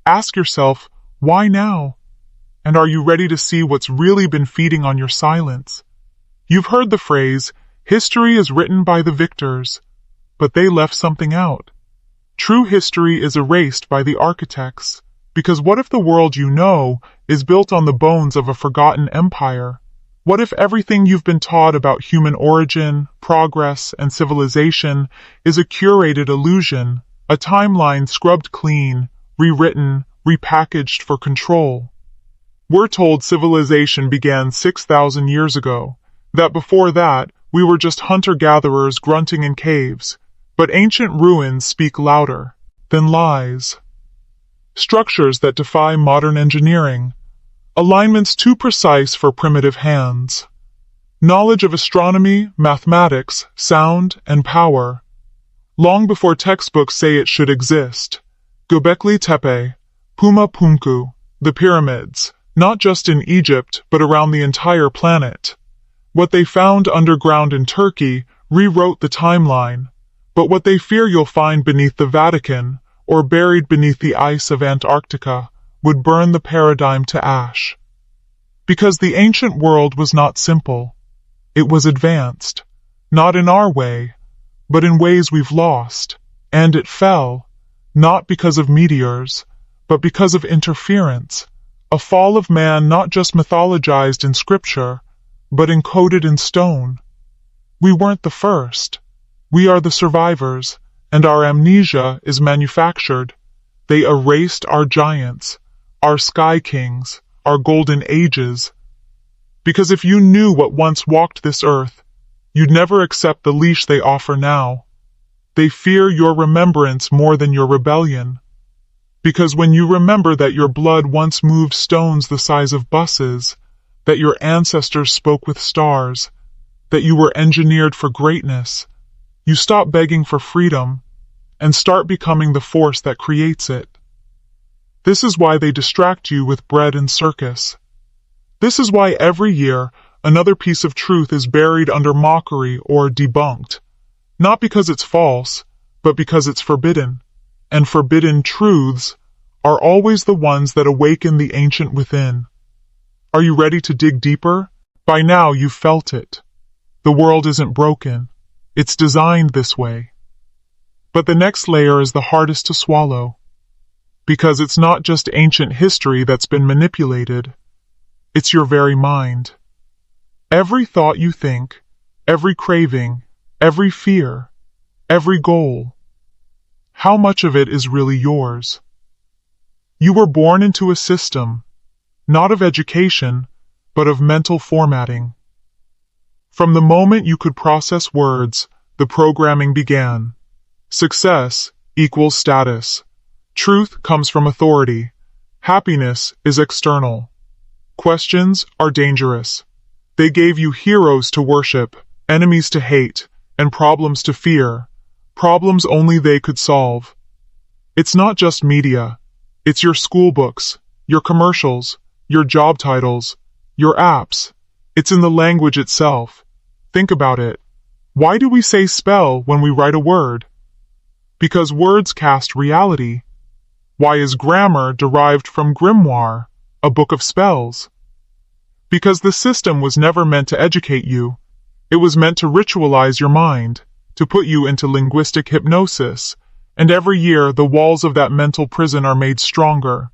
Ask yourself, why now? And are you ready to see what's really been feeding on your silence? You've heard the phrase, history is written by the victors, but they left something out. True history is erased by the architects, because what if the world you know is built on the bones of a forgotten empire? What if everything you've been taught about human origin, progress, and civilization is a curated illusion, a timeline scrubbed clean, rewritten, repackaged for control? We're told civilization began 6,000 years ago, that before that, we were just hunter-gatherers grunting in caves, but ancient ruins speak louder than lies. Structures that defy modern engineering, alignments too precise for primitive hands, knowledge of astronomy, mathematics, sound, and power, long before textbooks say it should exist. Göbekli Tepe, Puma Punku, the pyramids, not just in Egypt but around the entire planet. What they found underground in Turkey rewrote the timeline, but what they fear you'll find beneath the Vatican or buried beneath the ice of Antarctica would burn the paradigm to ash. Because the ancient world was not simple. It was advanced, not in our way, but in ways we've lost, and it fell, not because of meteors, but because of interference, a fall of man not just mythologized in scripture, but encoded in stone. We weren't the first. We are the survivors, and our amnesia is manufactured. They erased our giants, our sky kings, our golden ages. Because if you knew what once walked this earth, you'd never accept the leash they offer now. They fear your remembrance more than your rebellion. Because when you remember that your blood once moved stones the size of buses, that your ancestors spoke with stars, that you were engineered for greatness, you stop begging for freedom and start becoming the force that creates it. This is why they distract you with bread and circus. This is why every year another piece of truth is buried under mockery or debunked, not because it's false, but because it's forbidden. And forbidden truths are always the ones that awaken the ancient within. Are you ready to dig deeper? By now you've felt it. The world isn't broken. It's designed this way. But the next layer is the hardest to swallow. Because it's not just ancient history that's been manipulated. It's your very mind. Every thought you think, every craving, every fear, every goal. How much of it is really yours? You were born into a system, not of education, but of mental formatting. From the moment you could process words, the programming began. Success equals status. Truth comes from authority. Happiness is external. Questions are dangerous. They gave you heroes to worship, enemies to hate, and problems to fear. Problems only they could solve. It's not just media. It's your school books, your commercials, your job titles, your apps. It's in the language itself. Think about it. Why do we say spell when we write a word? Because words cast reality. Why is grammar derived from grimoire, a book of spells? Because the system was never meant to educate you. It was meant to ritualize your mind, to put you into linguistic hypnosis, and every year the walls of that mental prison are made stronger.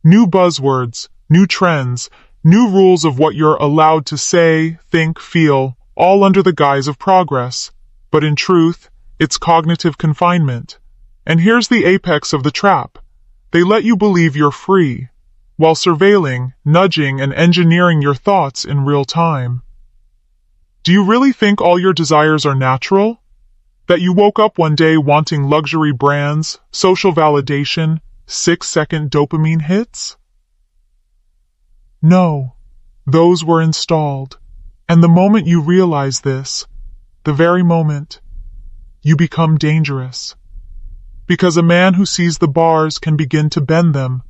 New buzzwords, new trends, new rules of what you're allowed to say, think, feel, all under the guise of progress. But in truth, it's cognitive confinement. And here's the apex of the trap. They let you believe you're free, while surveilling, nudging, and engineering your thoughts in real time. Do you really think all your desires are natural? That you woke up one day wanting luxury brands, social validation, 6-second dopamine hits? No, those were installed. And the moment you realize this, the very moment, you become dangerous. Because a man who sees the bars can begin to bend them.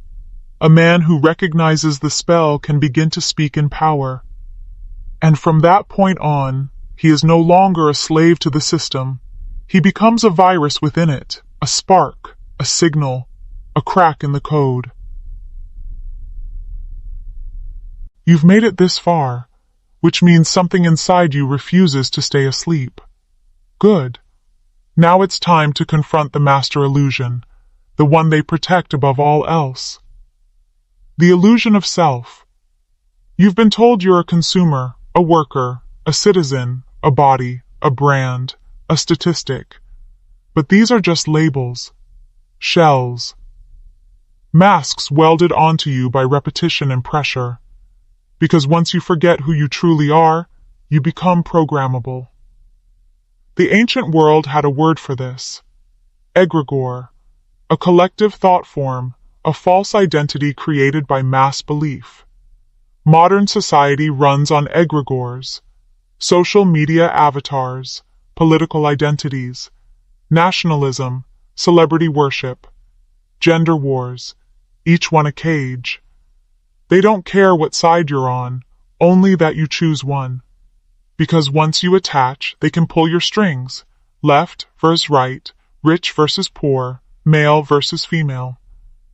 A man who recognizes the spell can begin to speak in power. And from that point on, he is no longer a slave to the system. He becomes a virus within it, a spark, a signal, a crack in the code. You've made it this far, which means something inside you refuses to stay asleep. Good. Now it's time to confront the master illusion, the one they protect above all else. The illusion of self. You've been told you're a consumer, a worker, a citizen, a body, a brand, a statistic. But these are just labels, shells, masks welded onto you by repetition and pressure. Because once you forget who you truly are, you become programmable. The ancient world had a word for this. Egregore, a collective thought form, a false identity created by mass belief. Modern society runs on egregores, social media avatars, political identities, nationalism, celebrity worship, gender wars, each one a cage. They don't care what side you're on, only that you choose one. Because once you attach, they can pull your strings, left versus right, rich versus poor, male versus female.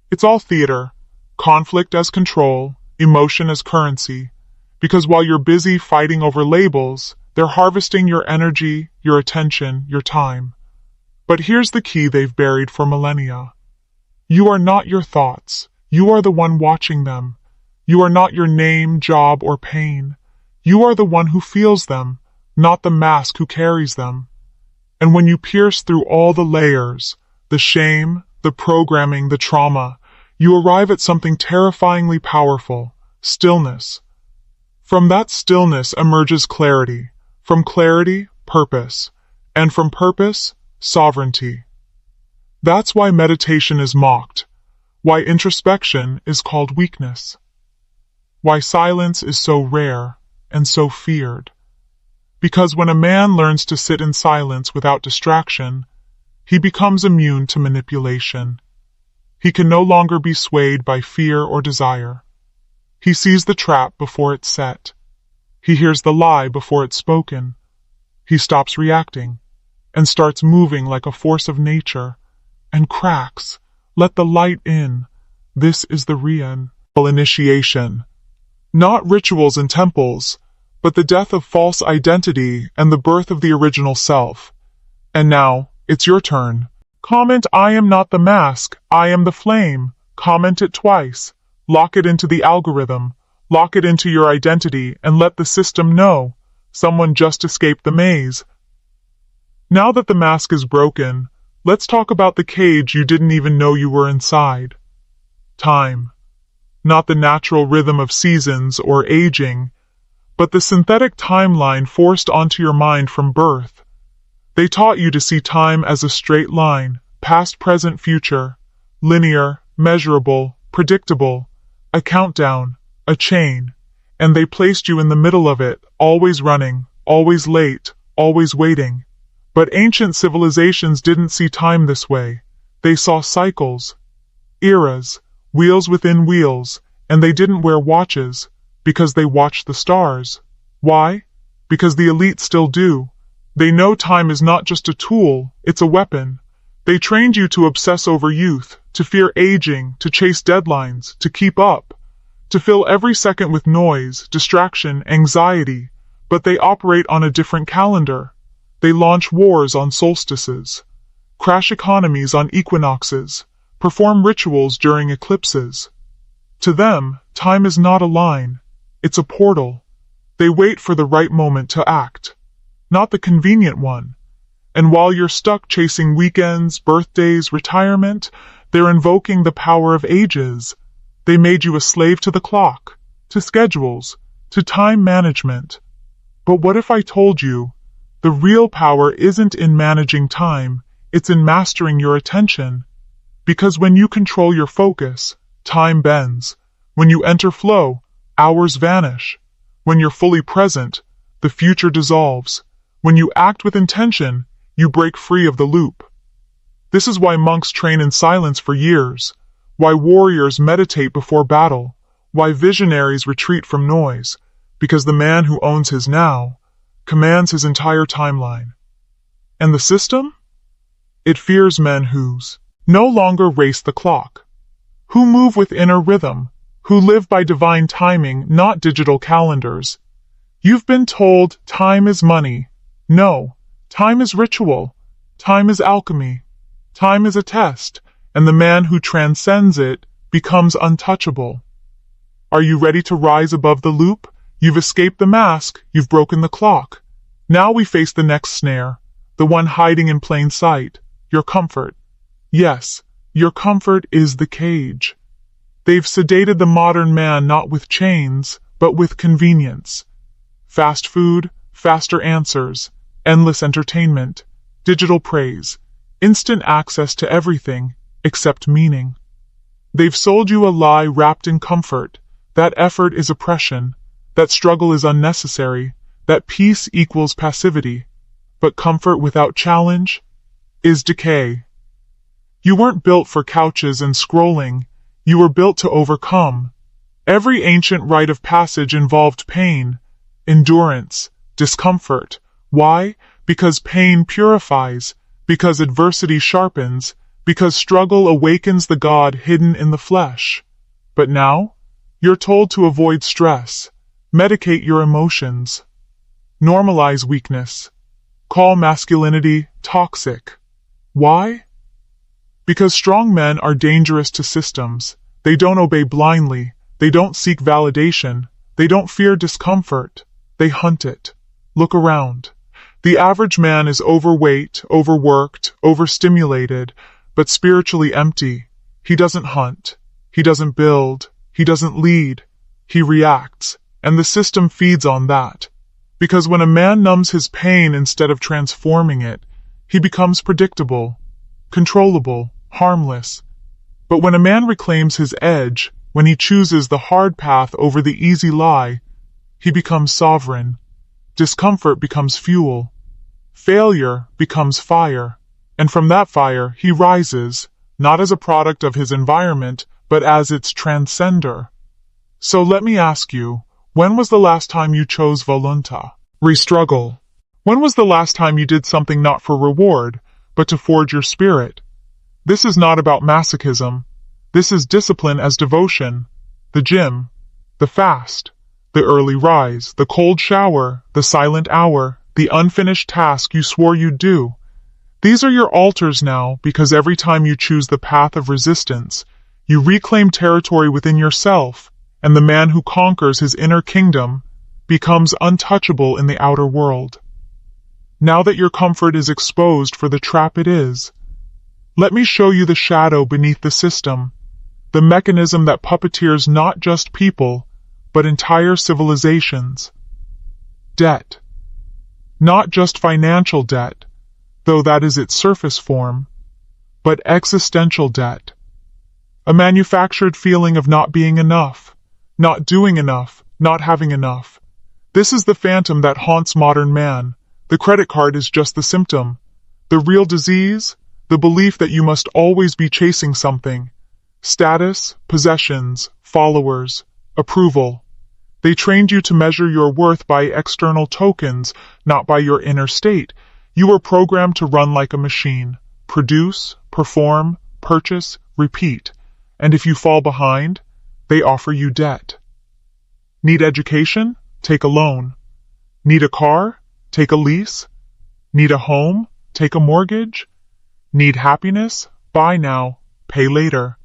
It's all theater, conflict as control, emotion as currency. Because while you're busy fighting over labels, they're harvesting your energy, your attention, your time. But here's the key they've buried for millennia. You are not your thoughts. You are the one watching them. You are not your name, job, or pain. You are the one who feels them, not the mask who carries them. And when you pierce through all the layers, the shame, the programming, the trauma, you arrive at something terrifyingly powerful, stillness. From that stillness emerges clarity, from clarity, purpose, and from purpose, sovereignty. That's why meditation is mocked, why introspection is called weakness, why silence is so rare and so feared. Because when a man learns to sit in silence without distraction, he becomes immune to manipulation. He can no longer be swayed by fear or desire. He sees the trap before it's set. He hears the lie before it's spoken. He stops reacting and starts moving like a force of nature and cracks. Let the light in. This is the initiation. Not rituals and temples, but the death of false identity and the birth of the original self. And now, it's your turn. Comment I am not the mask, I am the flame. Comment it twice. Lock it into the algorithm. Lock it into your identity and let the system know. Someone just escaped the maze. Now that the mask is broken, let's talk about the cage you didn't even know you were inside. Time. Not the natural rhythm of seasons or aging, but the synthetic timeline forced onto your mind from birth. They taught you to see time as a straight line, past, present, future, linear, measurable, predictable, a countdown, a chain, and they placed you in the middle of it, always running, always late, always waiting. But ancient civilizations didn't see time this way. They saw cycles, eras, wheels within wheels, and they didn't wear watches, because they watched the stars. Why? Because the elite still do. They know time is not just a tool, it's a weapon. They trained you to obsess over youth, to fear aging, to chase deadlines, to keep up, to fill every second with noise, distraction, anxiety, but they operate on a different calendar. They launch wars on solstices, crash economies on equinoxes, perform rituals during eclipses. To them, time is not a line, it's a portal. They wait for the right moment to act, not the convenient one. And while you're stuck chasing weekends, birthdays, retirement, they're invoking the power of ages. They made you a slave to the clock, to schedules, to time management. But what if I told you, the real power isn't in managing time, it's in mastering your attention? Because when you control your focus, time bends. When you enter flow, hours vanish. When you're fully present, the future dissolves. When you act with intention, you break free of the loop. This is why monks train in silence for years, why warriors meditate before battle, why visionaries retreat from noise, because the man who owns his now commands his entire timeline. And the system? It fears men whose no longer race the clock, who move with inner rhythm, who live by divine timing, not digital calendars. You've been told time is money. No, time is ritual. Time is alchemy. Time is a test, and the man who transcends it becomes untouchable. Are you ready to rise above the loop? You've escaped the mask, you've broken the clock. Now we face the next snare, the one hiding in plain sight, your comfort. Yes, your comfort is the cage. They've sedated the modern man not with chains, but with convenience. Fast food, faster answers, endless entertainment, digital praise, instant access to everything except meaning. They've sold you a lie wrapped in comfort, that effort is oppression, that struggle is unnecessary, that peace equals passivity, but comfort without challenge is decay. You weren't built for couches and scrolling, you were built to overcome. Every ancient rite of passage involved pain, endurance, discomfort. Why? Because pain purifies, because adversity sharpens, because struggle awakens the God hidden in the flesh. But now, you're told to avoid stress, medicate your emotions, normalize weakness, call masculinity toxic. Why? Because strong men are dangerous to systems. They don't obey blindly. They don't seek validation. They don't fear discomfort. They hunt it. Look around. The average man is overweight, overworked, overstimulated, but spiritually empty. He doesn't hunt. He doesn't build. He doesn't lead. He reacts. And the system feeds on that. Because when a man numbs his pain instead of transforming it, he becomes predictable, controllable, harmless. But when a man reclaims his edge, when he chooses the hard path over the easy lie, he becomes sovereign. Discomfort becomes fuel. Failure becomes fire. And from that fire, he rises, not as a product of his environment, but as its transcender. So let me ask you, when was the last time you chose volunta? Restruggle. When was the last time you did something not for reward, but to forge your spirit? This is not about masochism. This is discipline as devotion. The gym, the fast, the early rise, the cold shower, the silent hour, the unfinished task you swore you'd do. These are your altars now, because every time you choose the path of resistance, you reclaim territory within yourself, and the man who conquers his inner kingdom becomes untouchable in the outer world. Now that your comfort is exposed for the trap it is, let me show you the shadow beneath the system, the mechanism that puppeteers not just people, but entire civilizations. Debt. Not just financial debt, though that is its surface form, but existential debt. A manufactured feeling of not being enough, not doing enough, not having enough. This is the phantom that haunts modern man. The credit card is just the symptom. The real disease? The belief that you must always be chasing something. Status, possessions, followers, approval. They trained you to measure your worth by external tokens, not by your inner state. You were programmed to run like a machine. Produce, perform, purchase, repeat. And if you fall behind, they offer you debt. Need education? Take a loan. Need a car? Take a lease. Need a home? Take a mortgage. Need happiness? Buy now, pay later.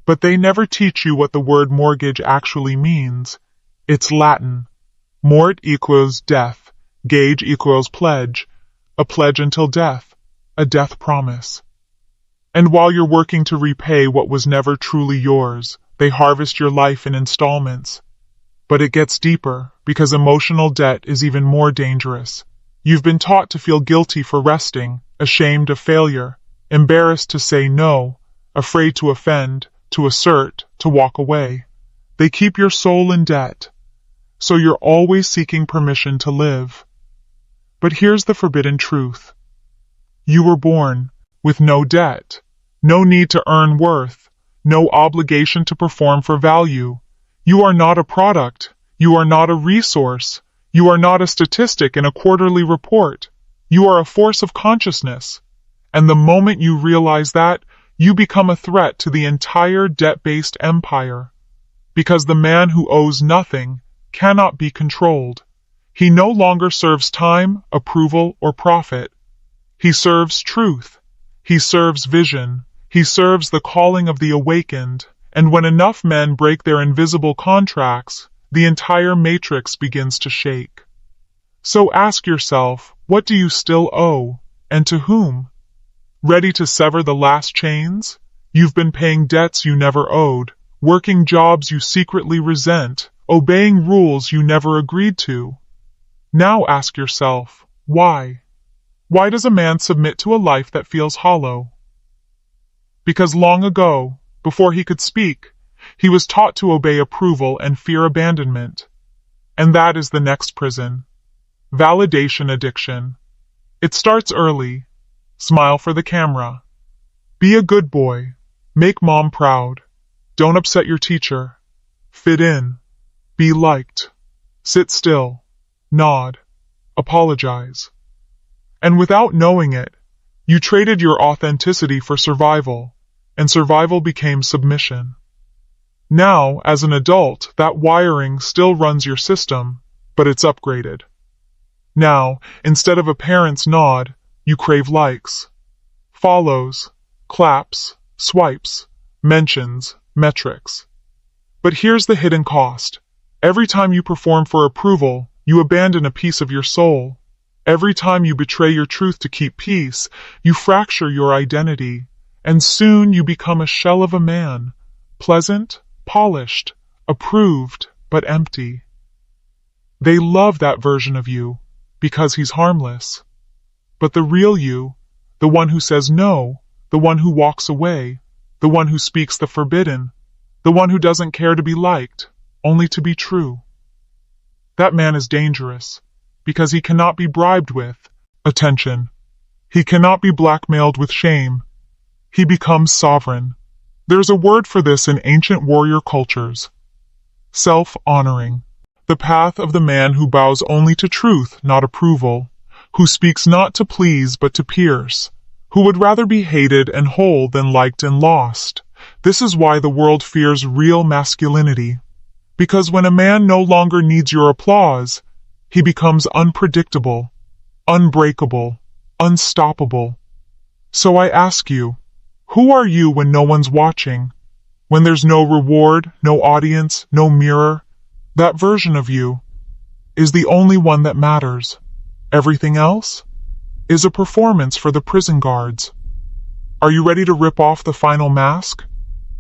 But they never teach you what the word mortgage actually means. It's Latin. Mort equals death. Gage equals pledge. A pledge until death. A death promise. And while you're working to repay what was never truly yours, they harvest your life in installments. But it gets deeper, because emotional debt is even more dangerous. You've been taught to feel guilty for resting, ashamed of failure, embarrassed to say no, afraid to offend, to assert, to walk away. They keep your soul in debt, so you're always seeking permission to live. But here's the forbidden truth. You were born with no debt, no need to earn worth, no obligation to perform for value. You are not a product. You are not a resource. You are not a statistic in a quarterly report. You are a force of consciousness. And the moment you realize that, you become a threat to the entire debt-based empire. Because the man who owes nothing cannot be controlled. He no longer serves time, approval, or profit. He serves truth. He serves vision. He serves the calling of the awakened. And when enough men break their invisible contracts, the entire matrix begins to shake. So ask yourself, what do you still owe, and to whom? Ready to sever the last chains? You've been paying debts you never owed, working jobs you secretly resent, obeying rules you never agreed to. Now ask yourself, why? Why does a man submit to a life that feels hollow? Because long ago, before he could speak, he was taught to obey approval and fear abandonment. And that is the next prison. Validation addiction. It starts early. Smile for the camera. Be a good boy. Make mom proud. Don't upset your teacher. Fit in. Be liked. Sit still. Nod. Apologize. And without knowing it, you traded your authenticity for survival, and survival became submission. Now, as an adult, that wiring still runs your system, but it's upgraded. Now, instead of a parent's nod, you crave likes, follows, claps, swipes, mentions, metrics. But here's the hidden cost. Every time you perform for approval, you abandon a piece of your soul. Every time you betray your truth to keep peace, you fracture your identity, and soon you become a shell of a man, pleasant, polished, approved, but empty. They love that version of you, because he's harmless. But the real you, the one who says no, the one who walks away, the one who speaks the forbidden, the one who doesn't care to be liked, only to be true. That man is dangerous, because he cannot be bribed with attention. He cannot be blackmailed with shame. He becomes sovereign. There's a word for this in ancient warrior cultures. Self-honoring. The path of the man who bows only to truth, not approval, who speaks not to please but to pierce, who would rather be hated and whole than liked and lost. This is why the world fears real masculinity. Because when a man no longer needs your applause, he becomes unpredictable, unbreakable, unstoppable. So I ask you, who are you when no one's watching? When there's no reward, no audience, no mirror? That version of you is the only one that matters. Everything else is a performance for the prison guards. Are you ready to rip off the final mask?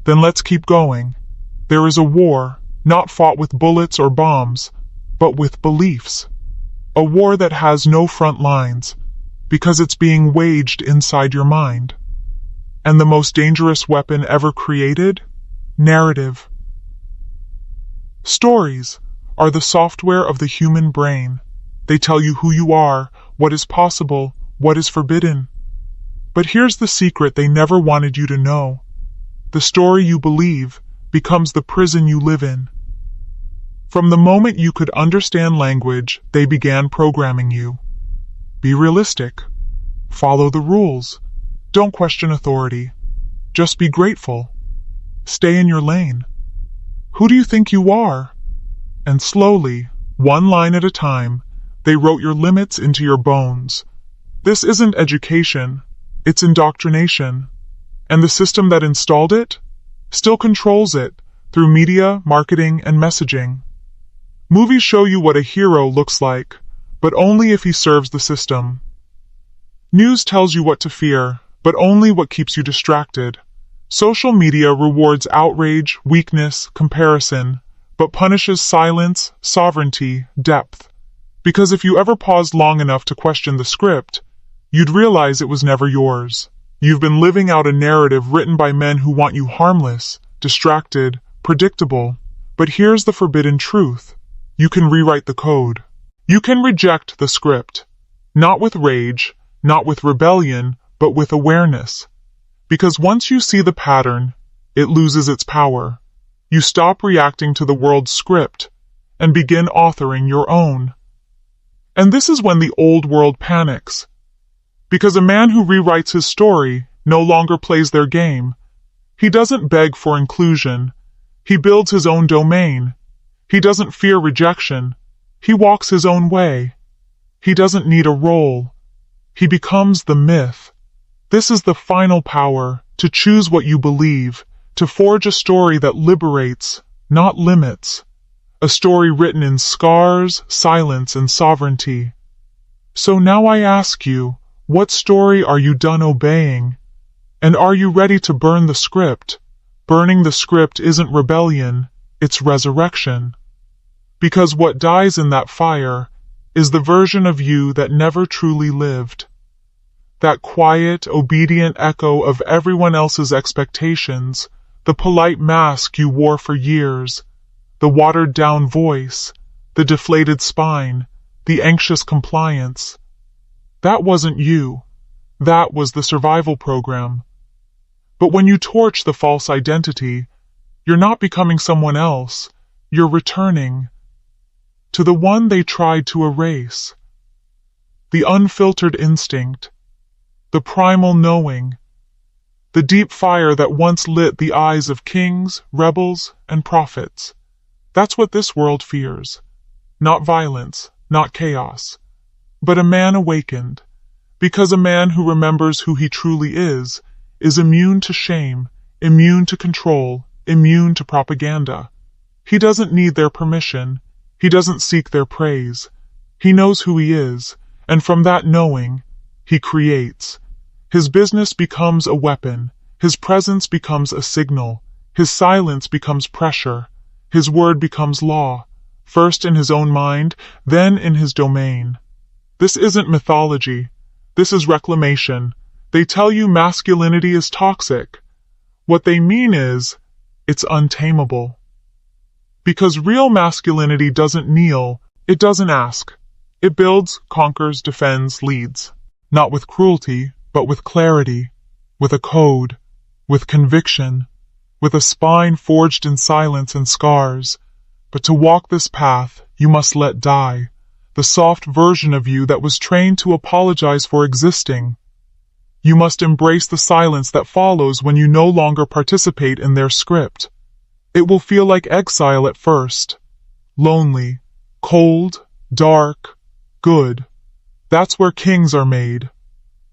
Then let's keep going. There is a war, not fought with bullets or bombs, but with beliefs. A war that has no front lines, because it's being waged inside your mind. And the most dangerous weapon ever created? Narrative. Stories are the software of the human brain. They tell you who you are, what is possible, what is forbidden. But here's the secret they never wanted you to know. The story you believe becomes the prison you live in. From the moment you could understand language, they began programming you. Be realistic. Follow the rules. Don't question authority. Just be grateful. Stay in your lane. Who do you think you are? And slowly, one line at a time, they wrote your limits into your bones. This isn't education, it's indoctrination. And the system that installed it still controls it through media, marketing, and messaging. Movies show you what a hero looks like, but only if he serves the system. News tells you what to fear, but only what keeps you distracted. Social media rewards outrage, weakness, comparison, but punishes silence, sovereignty, depth. Because if you ever paused long enough to question the script, you'd realize it was never yours. You've been living out a narrative written by men who want you harmless, distracted, predictable. But here's the forbidden truth. You can rewrite the code. You can reject the script. Not with rage, not with rebellion, but with awareness. Because once you see the pattern, it loses its power. You stop reacting to the world's script and begin authoring your own. And this is when the old world panics. Because a man who rewrites his story no longer plays their game. He doesn't beg for inclusion. He builds his own domain. He doesn't fear rejection. He walks his own way. He doesn't need a role. He becomes the myth. This is the final power, to choose what you believe, to forge a story that liberates, not limits. A story written in scars, silence, and sovereignty. So now I ask you, what story are you done obeying? And are you ready to burn the script? Burning the script isn't rebellion, it's resurrection. Because what dies in that fire is the version of you that never truly lived. that quiet, obedient echo of everyone else's expectations, the polite mask you wore for years, the watered-down voice, the deflated spine, the anxious compliance. That wasn't you. That was the survival program. But when you torch the false identity, you're not becoming someone else. You're returning to the one they tried to erase. The unfiltered instinct, the primal knowing, the deep fire that once lit the eyes of kings, rebels, and prophets. That's what this world fears. Not violence, not chaos, but a man awakened. Because a man who remembers who he truly is immune to shame, immune to control, immune to propaganda. He doesn't need their permission. He doesn't seek their praise. He knows who he is, and from that knowing, he creates. His business becomes a weapon. His presence becomes a signal. His silence becomes pressure. His word becomes law, first in his own mind, then in his domain. This isn't mythology. This is reclamation. They tell you masculinity is toxic. What they mean is, it's untamable. Because real masculinity doesn't kneel, it doesn't ask. It builds, conquers, defends, leads. Not with cruelty, but with clarity, with a code, with conviction, with a spine forged in silence and scars. But to walk this path, you must let die the soft version of you that was trained to apologize for existing. You must embrace the silence that follows when you no longer participate in their script. It will feel like exile at first. Lonely, cold, dark, good. That's where kings are made.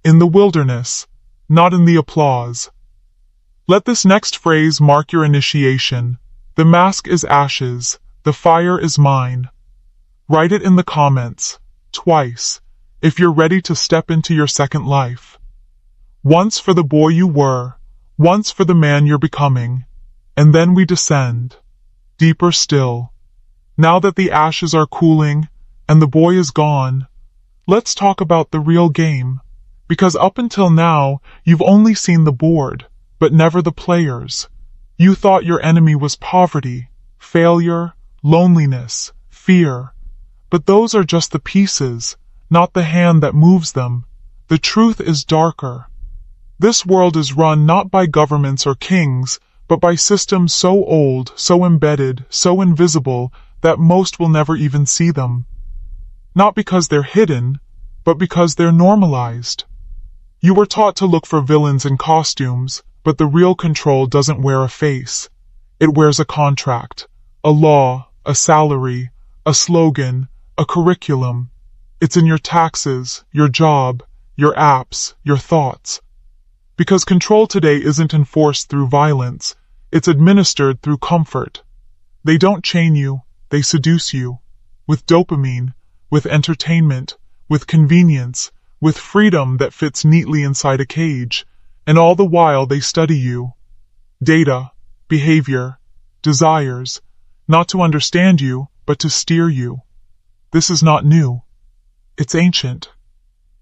In the wilderness, not in the applause. Let this next phrase mark your initiation. The mask is ashes. The fire is mine. Write it in the comments, twice, if you're ready to step into your second life. Once for the boy you were, once for the man you're becoming, and then we descend, deeper still. Now that the ashes are cooling and the boy is gone, let's talk about the real game, because up until now, you've only seen the board, but never the players. You thought your enemy was poverty, failure, loneliness, fear. But those are just the pieces, not the hand that moves them. The truth is darker. This world is run not by governments or kings, but by systems so old, so embedded, so invisible, that most will never even see them. Not because they're hidden, but because they're normalized. You were taught to look for villains in costumes, but the real control doesn't wear a face. It wears a contract, a law, a salary, a slogan, a curriculum. It's in your taxes, your job, your apps, your thoughts. Because control today isn't enforced through violence, it's administered through comfort. They don't chain you, they seduce you. With dopamine, with entertainment, with convenience, with freedom that fits neatly inside a cage. And all the while they study you. Data, behavior, desires, not to understand you, but to steer you. This is not new. It's ancient.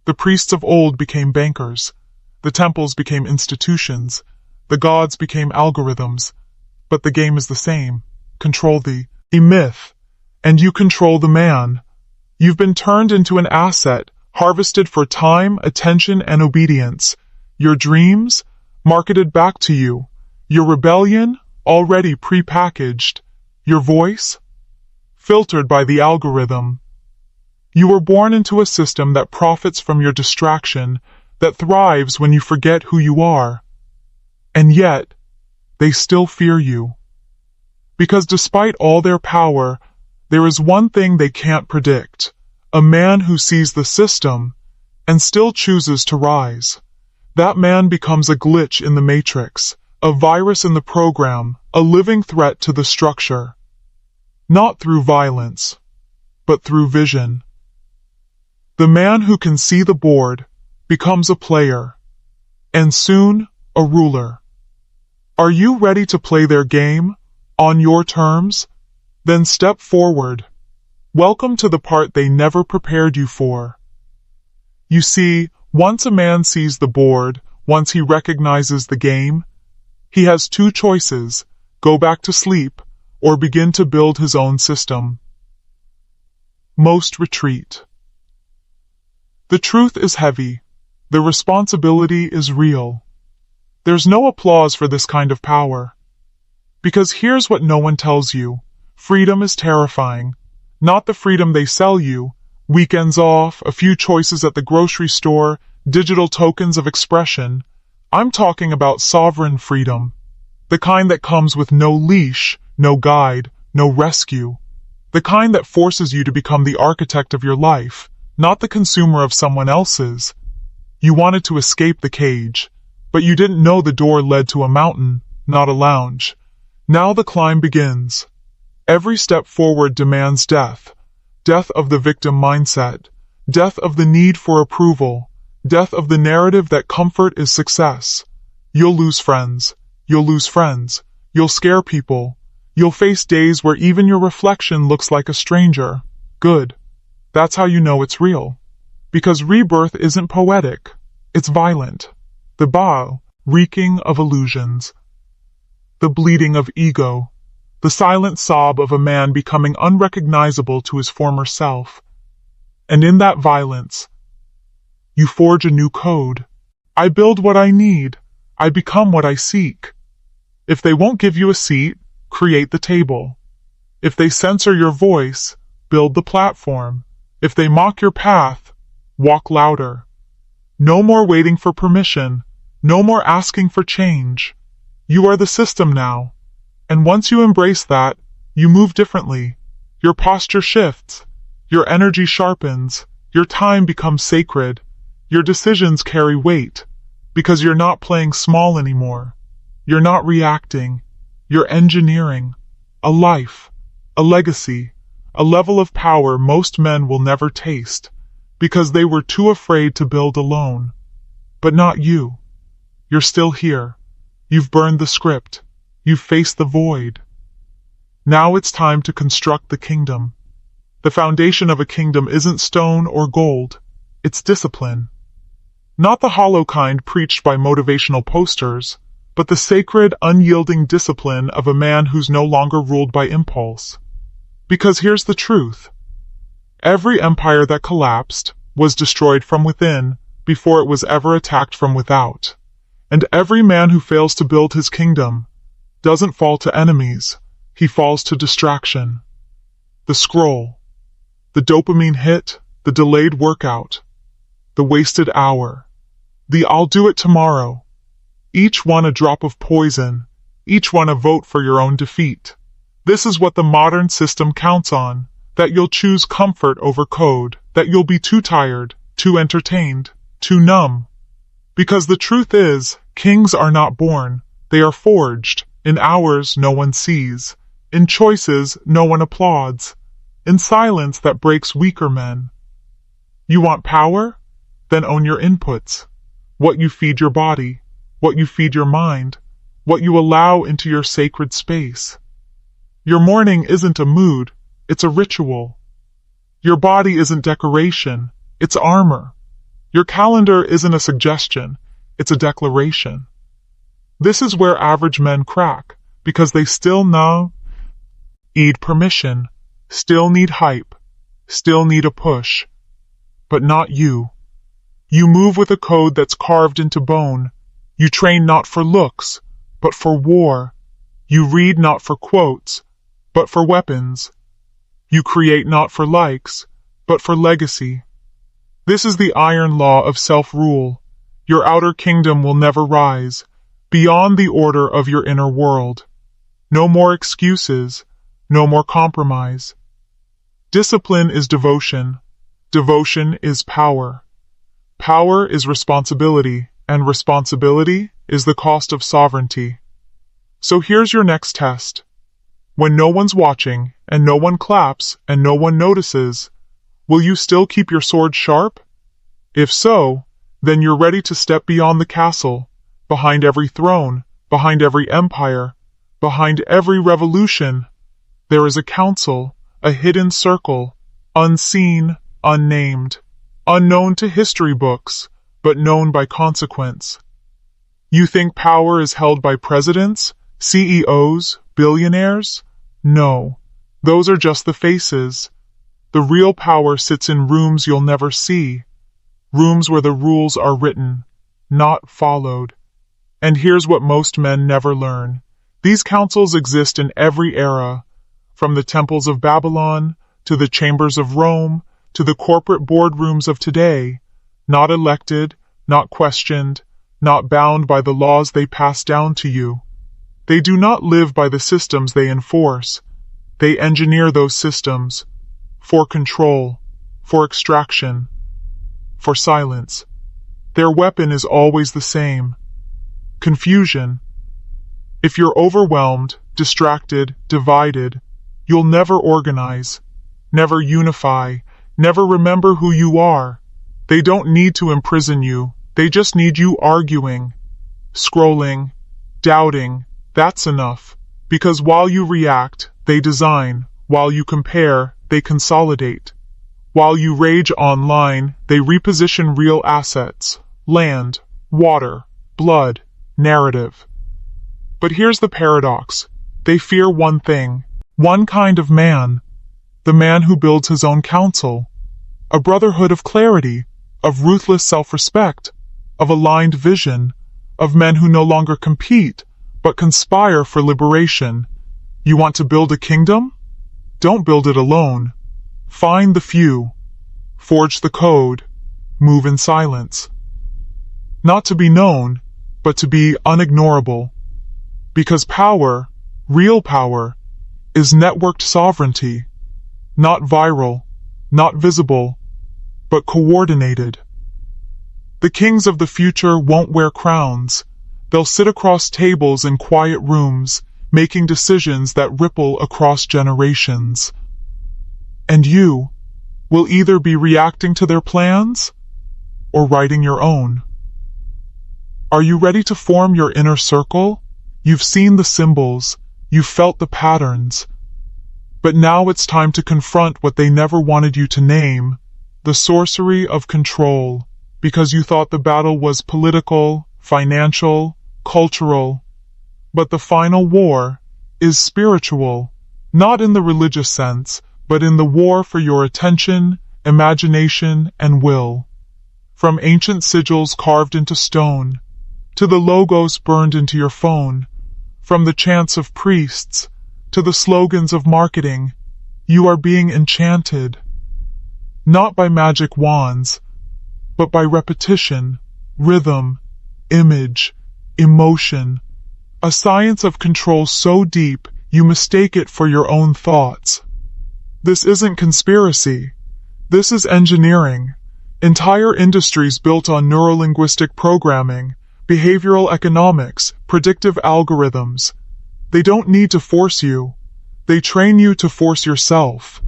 The priests of old became bankers. The temples became institutions. The gods became algorithms. But the game is the same. Control the myth, and you control the man. You've been turned into an asset, harvested for time, attention, and obedience. Your dreams, marketed back to you. Your rebellion, already pre-packaged. Your voice, filtered by the algorithm. You were born into a system that profits from your distraction, that thrives when you forget who you are. And yet, they still fear you. Because despite all their power, there is one thing they can't predict. A man who sees the system and still chooses to rise. That man becomes a glitch in the matrix, a virus in the program, a living threat to the structure. Not through violence, but through vision. The man who can see the board becomes a player, and soon a ruler. Are you ready to play their game, on your terms? Then step forward. Welcome to the part they never prepared you for. You see, Once a man sees the board, once he recognizes the game, he has two choices: go back to sleep or begin to build his own system. Most retreat. The truth is heavy. The responsibility is real. There's no applause for this kind of power. Because here's what no one tells you. Freedom is terrifying. Not the freedom they sell you. Weekends off, a few choices at the grocery store, digital tokens of expression. I'm talking about sovereign freedom. The kind that comes with no leash, no guide, no rescue. The kind that forces you to become the architect of your life, not the consumer of someone else's. You wanted to escape the cage, but you didn't know the door led to a mountain, not a lounge. Now the climb begins. Every step forward demands death. Death of the victim mindset. Death of the need for approval. Death of the narrative that comfort is success. You'll lose friends. You'll lose friends. You'll scare people. You'll face days where even your reflection looks like a stranger. Good. That's how you know it's real. Because rebirth isn't poetic. It's violent. The bow, reeking of illusions. The bleeding of ego. The silent sob of a man becoming unrecognizable to his former self. And in that violence, you forge a new code. I build what I need. I become what I seek. If they won't give you a seat, create the table. If they censor your voice, build the platform. If they mock your path, walk louder. No more waiting for permission. No more asking for change. You are the system now. And once you embrace that, you move differently. Your posture shifts. Your energy sharpens. Your time becomes sacred. Your decisions carry weight. Because you're not playing small anymore. You're not reacting. You're engineering. A life. A legacy. A level of power most men will never taste. Because they were too afraid to build alone. But not you. You're still here. You've burned the script. You've faced the void. Now it's time to construct the kingdom. The foundation of a kingdom isn't stone or gold. It's discipline. Not the hollow kind preached by motivational posters, but the sacred, unyielding discipline of a man who's no longer ruled by impulse. Because here's the truth. Every empire that collapsed was destroyed from within before it was ever attacked from without. And every man who fails to build his kingdom doesn't fall to enemies, he falls to distraction. The scroll, the dopamine hit, the delayed workout, the wasted hour, the I'll do it tomorrow. Each one a drop of poison, each one a vote for your own defeat. This is what the modern system counts on, that you'll choose comfort over code, that you'll be too tired, too entertained, too numb. Because the truth is, kings are not born, they are forged, in hours no one sees, in choices no one applauds, in silence that breaks weaker men. You want power? Then own your inputs. What you feed your body, what you feed your mind, what you allow into your sacred space. Your morning isn't a mood, it's a ritual. Your body isn't decoration, it's armor. Your calendar isn't a suggestion, it's a declaration. This is where average men crack, because they still need permission, still need hype, still need a push. But not you. You move with a code that's carved into bone. You train not for looks, but for war. You read not for quotes, but for weapons. You create not for likes, but for legacy. This is the iron law of self-rule. Your outer kingdom will never rise beyond the order of your inner world. No more excuses, no more compromise. Discipline is devotion. Devotion is power. Power is responsibility, and responsibility is the cost of sovereignty. So here's your next test. When no one's watching, and no one claps, and no one notices, will you still keep your sword sharp? If so, then you're ready to step beyond the castle, behind every throne, behind every empire, behind every revolution. There is a council, a hidden circle, unseen, unnamed, unknown to history books, but known by consequence. You think power is held by presidents, CEOs, billionaires? No, those are just the faces. The real power sits in rooms you'll never see, rooms where the rules are written, not followed. And here's what most men never learn. These councils exist in every era, from the temples of Babylon, to the chambers of Rome, to the corporate boardrooms of today, not elected, not questioned, not bound by the laws they pass down to you. They do not live by the systems they enforce. They engineer those systems for control, for extraction, for silence. Their weapon is always the same: confusion. If you're overwhelmed, distracted, divided, you'll never organize, never unify, never remember who you are. They don't need to imprison you. They just need you arguing, scrolling, doubting. That's enough. Because while you react, they design. While you compare, they consolidate. While you rage online, they reposition real assets: land, water, blood, narrative. But here's the paradox. They fear one thing, one kind of man, the man who builds his own council, a brotherhood of clarity, of ruthless self-respect, of aligned vision, of men who no longer compete, but conspire for liberation. You want to build a kingdom? Don't build it alone. Find the few. Forge the code. Move in silence. Not to be known, but to be unignorable. Because power, real power, is networked sovereignty. Not viral, not visible, but coordinated. The kings of the future won't wear crowns. They'll sit across tables in quiet rooms, making decisions that ripple across generations. And you will either be reacting to their plans or writing your own. Are you ready to form your inner circle? You've seen the symbols, you've felt the patterns. But now it's time to confront what they never wanted you to name: the sorcery of control. Because you thought the battle was political, financial, cultural. But the final war is spiritual, not in the religious sense, but in the war for your attention, imagination, and will. From ancient sigils carved into stone, to the logos burned into your phone, from the chants of priests, to the slogans of marketing, you are being enchanted. Not by magic wands, but by repetition, rhythm, image, emotion. A science of control so deep you mistake it for your own thoughts. This isn't conspiracy. This is engineering. Entire industries built on neurolinguistic programming, behavioral economics, predictive algorithms. They don't need to force you. They train you to force yourself.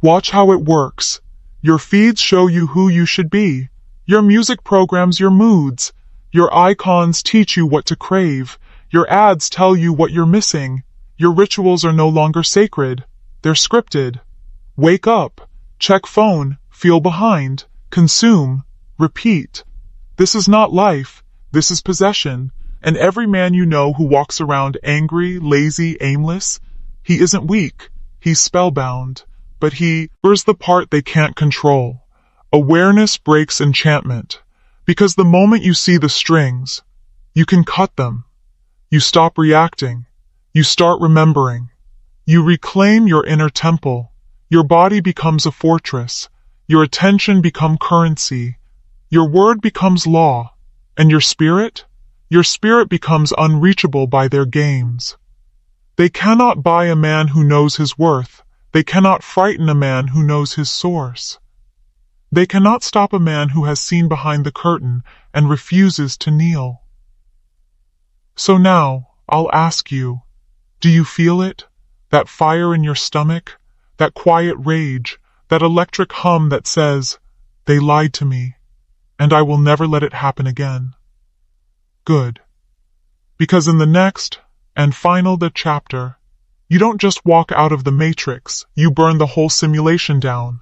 Watch how it works. Your feeds show you who you should be. Your music programs your moods. Your icons teach you what to crave. Your ads tell you what you're missing. Your rituals are no longer sacred. They're scripted. Wake up. Check phone. Feel behind. Consume. Repeat. This is not life. This is possession. And every man you know who walks around angry, lazy, aimless, he isn't weak. He's spellbound. But here's the part they can't control. Awareness breaks enchantment. Because the moment you see the strings, you can cut them. You stop reacting. You start remembering. You reclaim your inner temple. Your body becomes a fortress. Your attention becomes currency. Your word becomes law. And your spirit? Your spirit becomes unreachable by their games. They cannot buy a man who knows his worth. They cannot frighten a man who knows his source. They cannot stop a man who has seen behind the curtain and refuses to kneel. So now, I'll ask you, do you feel it? That fire in your stomach? That quiet rage? That electric hum that says, "They lied to me, and I will never let it happen again"? Good. Because in the next and final chapter, you don't just walk out of the matrix, you burn the whole simulation down.